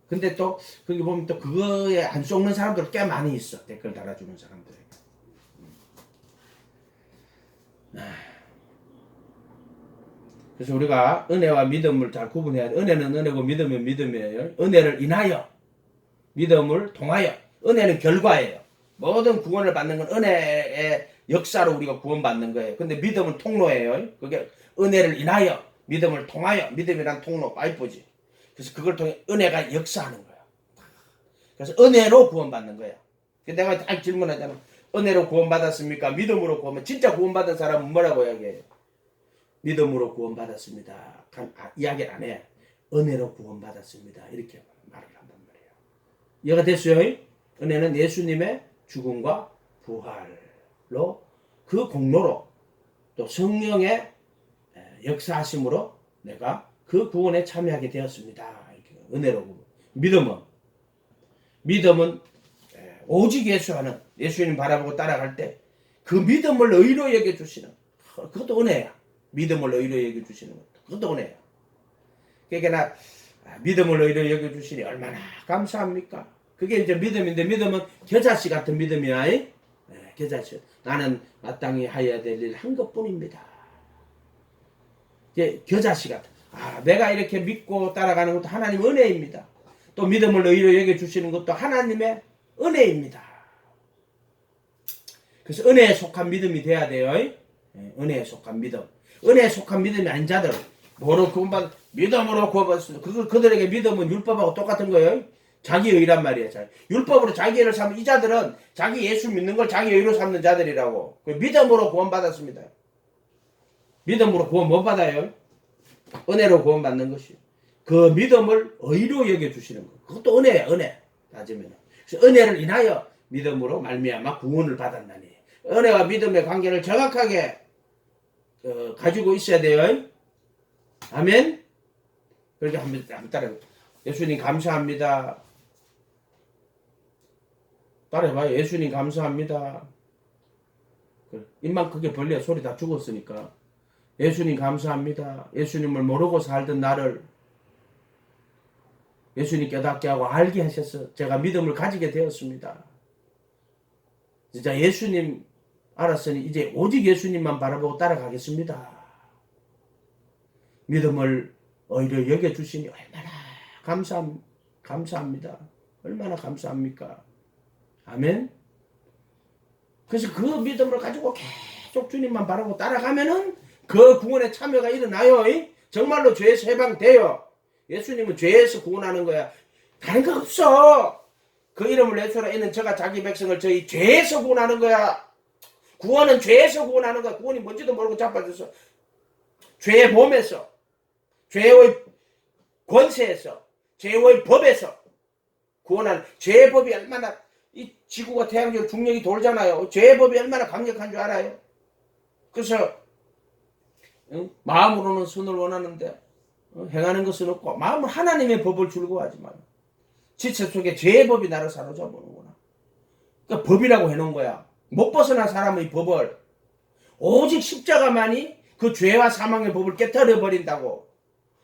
근데 또 거기 보면 또 그거에 안 속는 사람들 꽤 많이 있어. 댓글 달아주는 사람들. 그래서 우리가 은혜와 믿음을 잘 구분해야 돼. 은혜는 은혜고 믿음은 믿음이에요. 은혜를 인하여 믿음을 통하여. 은혜는 결과예요. 모든 구원을 받는 건 은혜의 역사로 우리가 구원받는 거예요. 근데 믿음은 통로예요. 그게 은혜를 인하여 믿음을 통하여. 믿음이란 통로 파이프지. 그래서 그걸 통해 은혜가 역사하는 거야. 그래서 은혜로 구원받는 거야. 내가 딱 질문하잖아. 은혜로 구원받았습니까? 믿음으로 구원받았습니까? 진짜 구원받은 사람은 뭐라고 이야기해요? 믿음으로 구원받았습니다. 이야기를 안 해. 은혜로 구원받았습니다. 이렇게 말을 한단 말이에요. 이해가 됐어요? 은혜는 예수님의 죽음과 부활로 그 공로로 또 성령의 역사하심으로 내가 그 구원에 참여하게 되었습니다. 이렇게 은혜로. 믿음은 오직 예수하는 예수님 바라보고 따라갈 때 그 믿음을 의로 여겨주시는 그것도 은혜야. 믿음을 의로 여겨주시는 것도 그것도 은혜야. 그러니까 믿음을 의로 여겨주시니 얼마나 감사합니까? 그게 이제 믿음인데 믿음은 겨자씨 같은 믿음이야. 겨자씨. 나는 마땅히 하여야 될 일 한 것뿐입니다. 겨자씨 같은. 내가 이렇게 믿고 따라가는 것도 하나님 은혜입니다. 또 믿음을 의로 여겨주시는 것도 하나님의 은혜입니다. 그래서 은혜에 속한 믿음이 돼야 돼요. 은혜에 속한 믿음. 은혜에 속한 믿음이 아닌 자들 뭐로 구원받 믿음으로 구원받았습니다. 그들에게 믿음은 율법하고 똑같은 거예요. 자기 의란 말이에요. 율법으로 자기 의를 삼는 이 자들은 자기 예수 믿는 걸 자기 의로 삼는 자들이라고. 믿음으로 구원받았습니다. 믿음으로 구원 못 받아요. 은혜로 구원받는 것이. 그 믿음을 의로 여겨주시는 것. 그것도 은혜야. 은혜. 따지면. 그래서 은혜를 인하여 믿음으로 말미암아 구원을 받았나니. 은혜와 믿음의 관계를 정확하게 가지고 있어야 돼요. 아멘. 그렇게 한번 따라해. 예수님 감사합니다. 따라해봐요. 예수님 감사합니다. 입만 크게 벌려. 소리 다 죽었으니까. 예수님 감사합니다. 예수님을 모르고 살던 나를 예수님 깨닫게 하고 알게 하셔서 제가 믿음을 가지게 되었습니다. 진짜 예수님 알았으니 이제 오직 예수님만 바라보고 따라가겠습니다. 믿음을 오히려 여겨주시니 얼마나 감사합니다. 얼마나 감사합니까? 아멘. 그래서 그 믿음을 가지고 계속 주님만 바라보고 따라가면은 그 구원에 참여가 일어나요. 정말로 죄에서 해방돼요. 예수님은 죄에서 구원하는 거야. 다른 거 없어. 그 이름을 예수라 이는 저가 자기 백성을 저희 죄에서 구원하는 거야. 구원은 죄에서 구원하는 거야. 구원이 뭔지도 모르고 자빠져서 죄의 몸에서, 죄의 권세에서, 죄의 법에서 구원하는. 죄의 법이 얼마나, 이 지구가 태양적 중력이 돌잖아요. 죄의 법이 얼마나 강력한 줄 알아요? 그래서 마음으로는 선을 원하는데 행하는 것은 없고, 마음은 하나님의 법을 즐거워하지만 지체 속에 죄의 법이 나를 사로잡는구나. 그러니까 법이라고 해놓은 거야. 못 벗어난 사람의 법을. 오직 십자가만이 그 죄와 사망의 법을 깨뜨려 버린다고.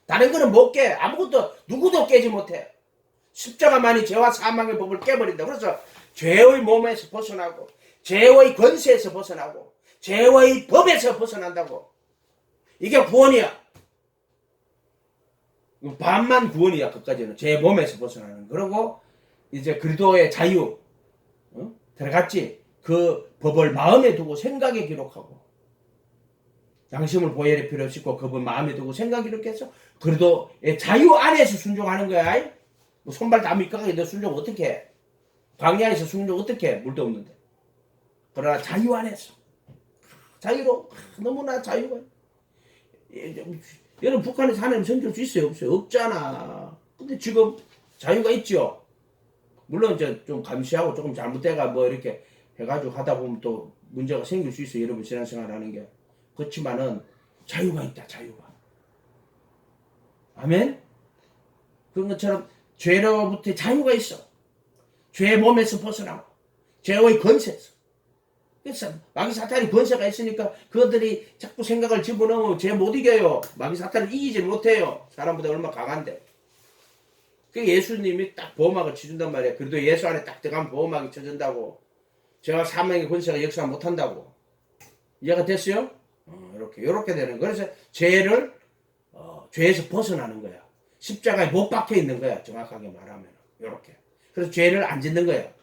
다른 거는 못 깨. 아무것도 누구도 깨지 못해. 십자가만이 죄와 사망의 법을 깨버린다. 그래서 죄의 몸에서 벗어나고, 죄의 권세에서 벗어나고, 죄의 법에서 벗어난다고. 이게 구원이야. 반만 구원이야. 끝까지는 죄 몸에서 벗어나는. 그리고 이제 그리스도의 자유 들어갔지. 그 법을 마음에 두고 생각에 기록하고, 양심을 보혈의 피로 씻고 그 법 마음에 두고 생각에 기록해서 그리스도의 자유 안에서 순종하는 거야. 뭐 손발 다 밑가게 너 순종 어떻게 해? 광야에서 순종 어떻게 해? 물도 없는데. 그러나 자유 안에서 자유로 너무나 자유가. 여러분 북한에서 하나님 섬길 수 있어요? 없어요? 없잖아. 근데 지금 자유가 있죠. 물론 이제 좀 감시하고 조금 잘못돼가 뭐 이렇게 해가지고 하다 보면 또 문제가 생길 수 있어요. 여러분 신앙생활 하는 게. 그렇지만은 자유가 있다. 자유가. 아멘? 그런 것처럼 죄로부터 자유가 있어. 죄의 몸에서 벗어나고 죄의 권세에서. 그래서 마귀 사탄이 권세가 있으니까 그들이 자꾸 생각을 집어넣으면 죄 못 이겨요. 마귀 사탄을 이기지 못해요. 사람보다 얼마나 강한데. 그 예수님이 딱 보호막을 쳐준단 말이야. 그래도 예수 안에 딱 들어가면 보호막이 쳐준다고. 죄와 사망의 권세가 역사 못한다고. 이해가 됐어요? 이렇게 되는 거야. 그래서 죄를 죄에서 벗어나는 거야. 십자가에 못 박혀 있는 거야. 정확하게 말하면 이렇게. 그래서 죄를 안 짓는 거야.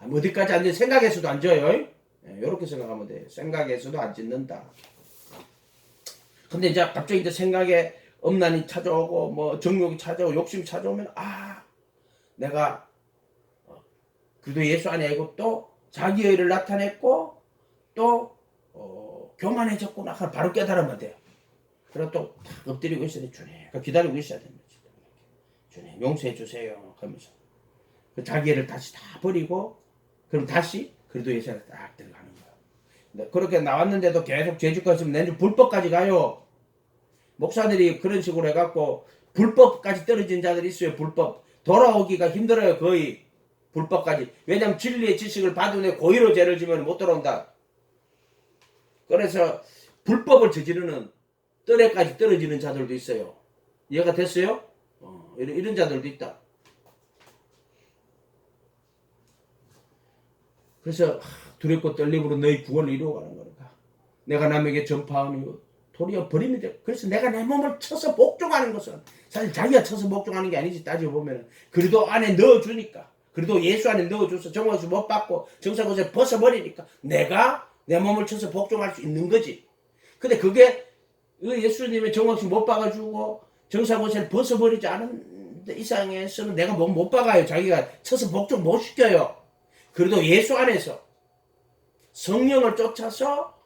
어디까지 안 돼? 생각에서도 안 져요. 이렇게 생각하면 돼요. 생각에서도 안 짓는다. 근데 이제 갑자기 이제 생각에 엄난이 찾아오고 뭐 정욕이 찾아오고 욕심이 찾아오면 내가 그래도 예수 안에 있고 또 자기 의를 나타냈고 또 교만해졌구나. 바로 깨달으면 돼요. 그리고 또 엎드리고 있어야 돼. 주님. 기다리고 있어야 됩니다. 주님 용서해 주세요. 하면서 자기를 다시 다 버리고 그럼 다시 그래도 예수 안에 딱 들어가는 거야. 그렇게 나왔는데도 계속 죄짓고 있으면 내주 불법까지 가요. 목사들이 그런 식으로 해갖고 불법까지 떨어진 자들이 있어요. 불법. 돌아오기가 힘들어요. 거의. 불법까지. 왜냐면 진리의 지식을 받은 고의로 죄를 지면 못 돌아온다. 그래서 불법을 저지르는 뜰에까지 떨어지는 자들도 있어요. 이해가 됐어요? 이런 자들도 있다. 그래서 두렵고 떨림으로 너희 구원을 이루어가는 거니까. 내가 남에게 전파하니 도리어 버리면 돼. 그래서 내가 내 몸을 쳐서 복종하는 것은 사실 자기가 쳐서 복종하는 게 아니지. 따져보면 그래도 안에 넣어주니까. 그래도 예수 안에 넣어줘서 정화수 못 받고 정사고세 벗어버리니까 내가 내 몸을 쳐서 복종할 수 있는 거지. 근데 그게 예수님의 정화수 못 박아주고 정사고세를 벗어버리지 않은 이상에서는 내가 못 박아요. 자기가 쳐서 복종 못 시켜요. 그래도 예수 안에서 성령을 쫓아서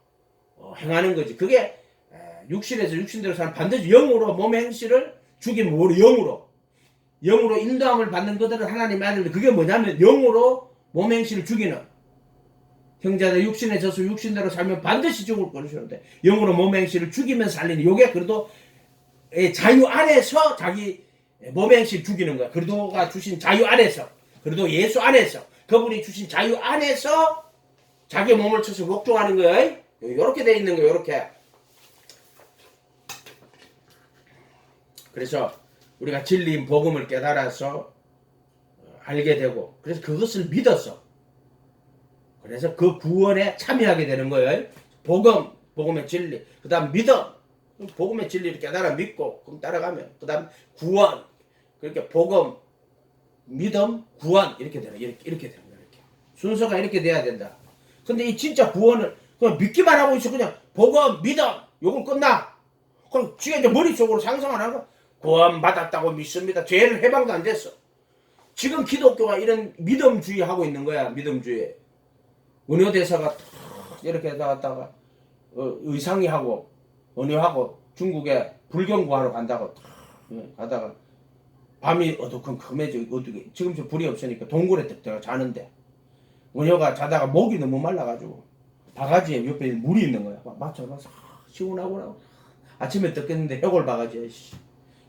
행하는 거지. 그게 육신에서 육신대로 사람 반드시 영으로 몸의 행실을 죽이면 영으로 인도함을 받는 것들은 하나님의 아들들. 그게 뭐냐면 영으로 몸의 행실을 죽이는 형제들 육신에 져서 육신대로 살면 반드시 죽을 것이는데 영으로 몸의 행실을 죽이면 살리는 요게 그래도 자유 안에서 자기 몸의 행실을 죽이는 거야. 그리도가 주신 자유 안에서 그래도 예수 안에서 그분이 주신 자유 안에서 자기 몸을 쳐서 복종하는 거야. 요렇게 돼 있는 거야. 요렇게. 그래서 우리가 진리인 복음을 깨달아서 알게 되고 그래서 그것을 믿어서 그래서 그 구원에 참여하게 되는 거예요. 복음의 진리. 그 다음 믿음. 복음의 진리를 깨달아 믿고 그럼 따라가면 그 다음 구원. 그렇게 복음, 믿음, 구원 이렇게 되는 이렇게 되는 거예요. 이렇게. 순서가 이렇게 돼야 된다. 근데 이 진짜 구원을 그냥 믿기만 하고 있어. 그냥 복음, 믿음 요걸 끝나. 그럼 지가 이제 머릿속으로 상상을 하는 거야. 구원 받았다고 믿습니다. 죄를 해방도 안 됐어. 지금 기독교가 이런 믿음주의 하고 있는 거야. 믿음주의. 원효대사가 이렇게 나갔다가 의상이 하고 원효하고 중국에 불경 구하러 간다고 가다가 밤이 어두컴컴해져 어두게 지금 저 불이 없으니까 동굴에 들어가 자는데 원효가 자다가 목이 너무 말라가지고 바가지에 옆에 물이 있는 거야. 막 맞춰봐서 시원하고 아침에 뜯겠는데 해골 바가지에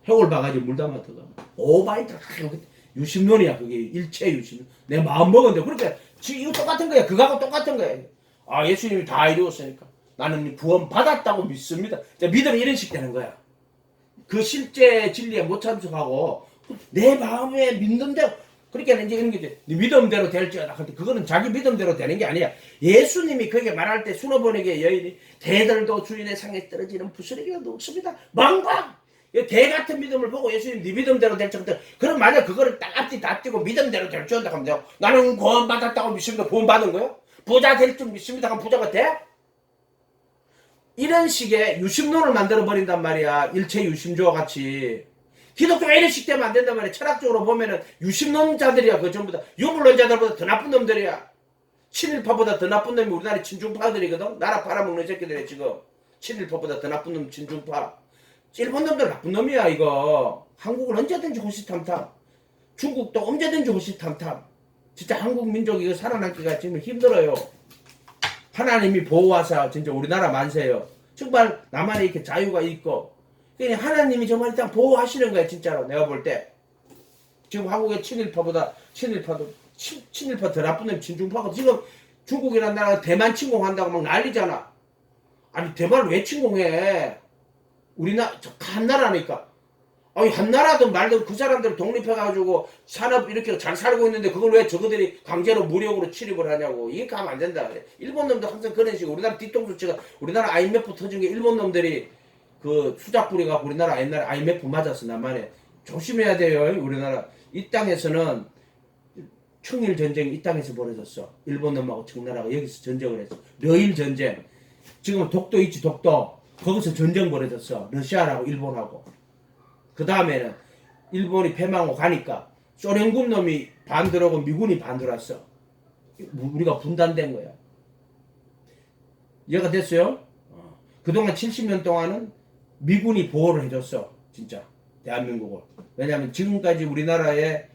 해골 바가지에 물 담아 들어가 오바이트 유심론이야. 그게 일체 유심. 내 마음 먹었는데 그렇게 이거 똑같은 거야. 그거하고 똑같은 거야. 아 예수님이 다 이루었으니까 나는 구원 받았다고 믿습니다. 믿음이 이런 식 되는 거야. 그 실제 진리에 못 참석하고 내 마음에 믿는 대로 그러니까 이제 이런 게 네 믿음대로 될지어다. 근데 그거는 자기 믿음대로 되는 게 아니야. 예수님이 그게 말할 때 수노번에게 여인이 대들도 주인의 상에 떨어지는 부스러기가 없습니다. 망방! 대 같은 믿음을 보고 예수님 네 믿음대로 될지어다. 그럼 만약 그거를 딱 앞뒤 다 띄고 믿음대로 될지어다 하면 돼요. 나는 구원 받았다고 믿습니다. 구원 받은 거요? 부자 될 줄 믿습니다. 그럼 부자가 돼? 이런 식의 유심론을 만들어 버린단 말이야. 일체 유심주와 같이. 기독교가 이런 식 되면 안 된단 말이야. 철학적으로 보면은 유심론자들이야. 그 전부 다 유물론자들보다 더 나쁜 놈들이야. 친일파보다 더 나쁜 놈이 우리나라 친중파들이거든. 나라 팔아먹는 새끼들이 지금. 친일파보다 더 나쁜 놈 친중파. 일본 놈들 나쁜 놈이야 이거. 한국은 언제든지 호시탐탐. 중국도 언제든지 호시탐탐. 진짜 한국 민족이 이거 살아남기가 지금 힘들어요. 하나님이 보호하사 진짜 우리나라 만세요. 정말 나만의 이렇게 자유가 있고 그냥 하나님이 정말 일단 보호하시는 거야 진짜로. 내가 볼 때 지금 한국의 친일파보다 친일파 더 나쁜 놈 친중파가 지금 중국이라는 나라가 대만 침공한다고 막 난리잖아. 아니 대만을 왜 침공해? 우리나라 한 나라니까. 아니 한 나라든 말든 그 사람들 독립해가지고 산업 이렇게 잘 살고 있는데 그걸 왜 저거들이 강제로 무력으로 침입을 하냐고. 이게 가면 안 된다 그래. 일본 놈도 항상 그런 식으로 우리나라 뒤통수 치가 우리나라 IMF 터진 게 일본 놈들이 그 수작 부려갖고 우리나라 옛날에 IMF 맞았어. 나만에 조심해야 돼요. 우리나라 이 땅에서는 청일 전쟁이 이 땅에서 벌어졌어. 일본 놈하고 청나라가 여기서 전쟁을 했어. 러일 전쟁. 지금 독도 있지 독도. 거기서 전쟁 벌어졌어. 러시아하고 일본하고. 그 다음에는 일본이 패망하고 가니까 소련군 놈이 반 들어오고 미군이 반 들어왔어. 우리가 분단된 거야. 이해가 됐어요? 그동안 70년 동안은 미군이 보호를 해줬어. 진짜 대한민국을. 왜냐하면 지금까지 우리나라의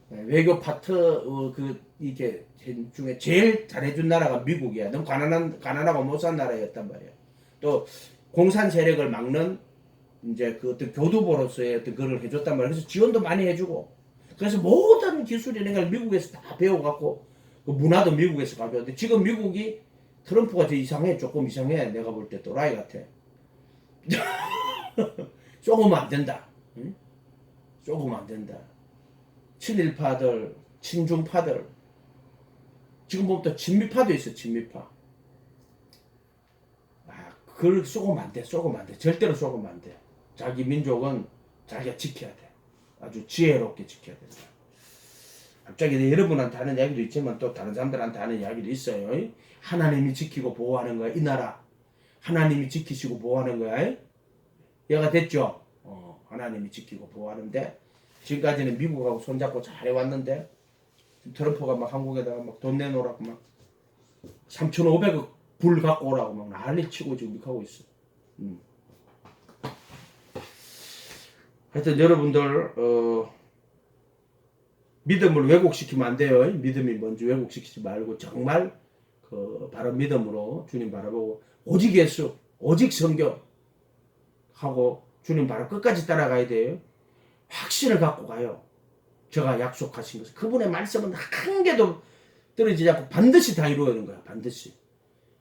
외교 파트 이게 중에 제일 잘해준 나라가 미국이야. 너무 가난하고 못 산 나라였단 말이야. 또 공산 세력을 막는 이제 그 어떤 교두보로서의 어떤 그걸 해줬단 말이야. 그래서 지원도 많이 해주고. 그래서 모든 기술 이런 걸 미국에서 다 배워갖고 그 문화도 미국에서 가져왔는데 지금 미국이 트럼프가 더 이상해. 조금 이상해. 내가 볼 때 또라이 같아. 쏘으면 안 된다. 응? 쏘으면 안 된다. 친일파들, 친중파들. 지금 보면 또 친미파도 있어. 친미파. 그걸 쏘으면 안 돼. 쏘으면 안 돼. 절대로 쏘으면 안 돼. 자기 민족은 자기가 지켜야 돼. 아주 지혜롭게 지켜야 된다. 갑자기 여러분한테 하는 이야기도 있지만 또 다른 사람들한테 하는 이야기도 있어요. 하나님이 지키고 보호하는 거야. 이 나라. 하나님이 지키시고 보호하는 거야. 얘가 됐죠? 하나님이 지키고 보호하는데 지금까지는 미국하고 손잡고 잘 해왔는데 트럼프가 막 한국에다가 막 돈 내놓으라고 막 3,500억 불 갖고 오라고 막 난리 치고 지금 하고 있어. 하여튼 여러분들 믿음을 왜곡시키면 안 돼요. 믿음이 뭔지 왜곡시키지 말고 정말 그 바른 믿음으로 주님 바라보고 오직 예수, 오직 성경 하고 주님 바로 끝까지 따라가야 돼요. 확신을 갖고 가요. 제가 약속하신 것을 그분의 말씀은 한 개도 떨어지지 않고 반드시 다 이루어지는 거야. 반드시.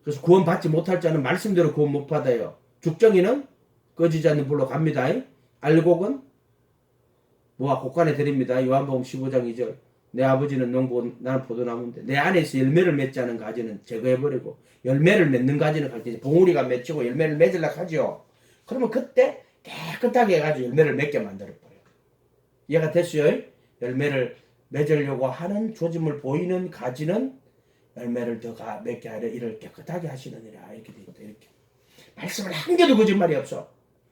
그래서 구원 받지 못할 자는 말씀대로 구원 못 받아요. 죽정이는 꺼지지 않는 불로 갑니다. 알곡은 뭐가 곡간에 드립니다. 요한복음 15장 2절. 내 아버지는 농부 나는 포도나무인데 내 안에서 열매를 맺지 않은 가지는 제거해버리고 열매를 맺는 가지는 갈 때 봉우리가 맺히고 열매를 맺으려고 하죠. 그러면 그때 깨끗하게 해가지고 열매를 맺게 만들어버려요. 이해가 됐어요? 열매를 맺으려고 하는 조짐을 보이는 가지는 열매를 더 맺게 하려 이를 깨끗하게 하시느니라. 이렇게 돼 있다. 이렇게 말씀을 한 개도 거짓말이 없어.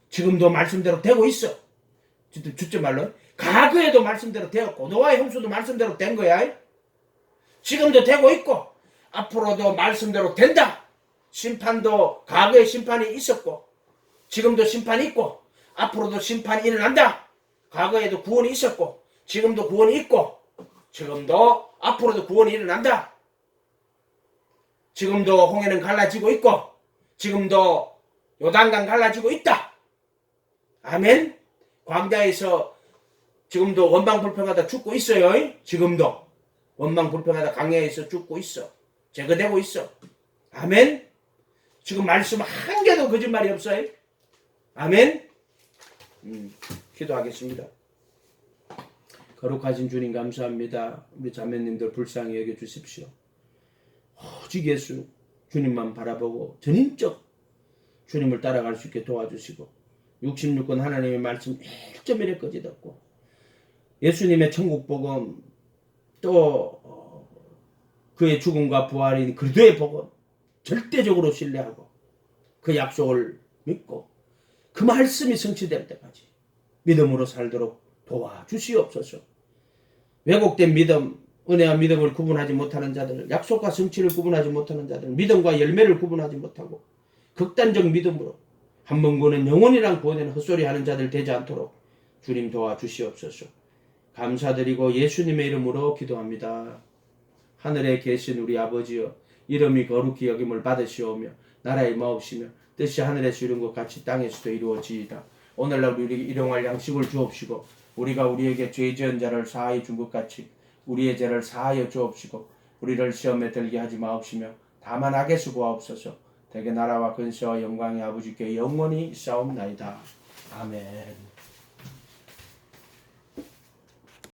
지금도 말씀대로 되고 있어. 주째 말로 과거에도 말씀대로 되었고 노아의 형수도 말씀대로 된 거야. 지금도 되고 있고 앞으로도 말씀대로 된다. 심판도 과거에 심판이 있었고 지금도 심판이 있고 앞으로도 심판이 일어난다. 과거에도 구원이 있었고 지금도 구원이 있고 지금도 앞으로도 구원이 일어난다. 지금도 홍해는 갈라지고 있고 지금도 요단강 갈라지고 있다. 아멘. 광야에서 지금도 원방불평하다 죽고 있어요. 지금도 원방불평하다 광야에서 죽고 있어. 제거되고 있어. 아멘. 지금 말씀 한 개도 거짓말이 없어요. 아멘. 기도하겠습니다. 거룩하신 주님 감사합니다. 우리 자매님들 불쌍히 여겨주십시오. 오직 예수 주님만 바라보고 전인적 주님을 따라갈 수 있게 도와주시고 66권 하나님의 말씀 1.1회까지 듣고 예수님의 천국복음 또 그의 죽음과 부활인 그리스도의 복음 절대적으로 신뢰하고 그 약속을 믿고 그 말씀이 성취될 때까지 믿음으로 살도록 도와주시옵소서. 왜곡된 믿음, 은혜와 믿음을 구분하지 못하는 자들, 약속과 성취를 구분하지 못하는 자들, 믿음과 열매를 구분하지 못하고 극단적 믿음으로 한 번 구원은 영원이란 구원에는 헛소리하는 자들 되지 않도록 주님 도와주시옵소서. 감사드리고 예수님의 이름으로 기도합니다. 하늘에 계신 우리 아버지여, 이름이 거룩히 여김을 받으시오며 나라의 마옵시며 뜻이 하늘에서 이룬 것 같이 땅에서도 이루어지이다. 오늘날 우리 일용할 양식을 주옵시고 우리가 우리에게 죄 지은 자를 사하여 준 것 같이 우리의 죄를 사하여 주옵시고 우리를 시험에 들게 하지 마옵시며 다만 악에서 구하옵소서. 대개 나라와 근세와 영광이 아버지께 영원히 있사옵나이다. 아멘.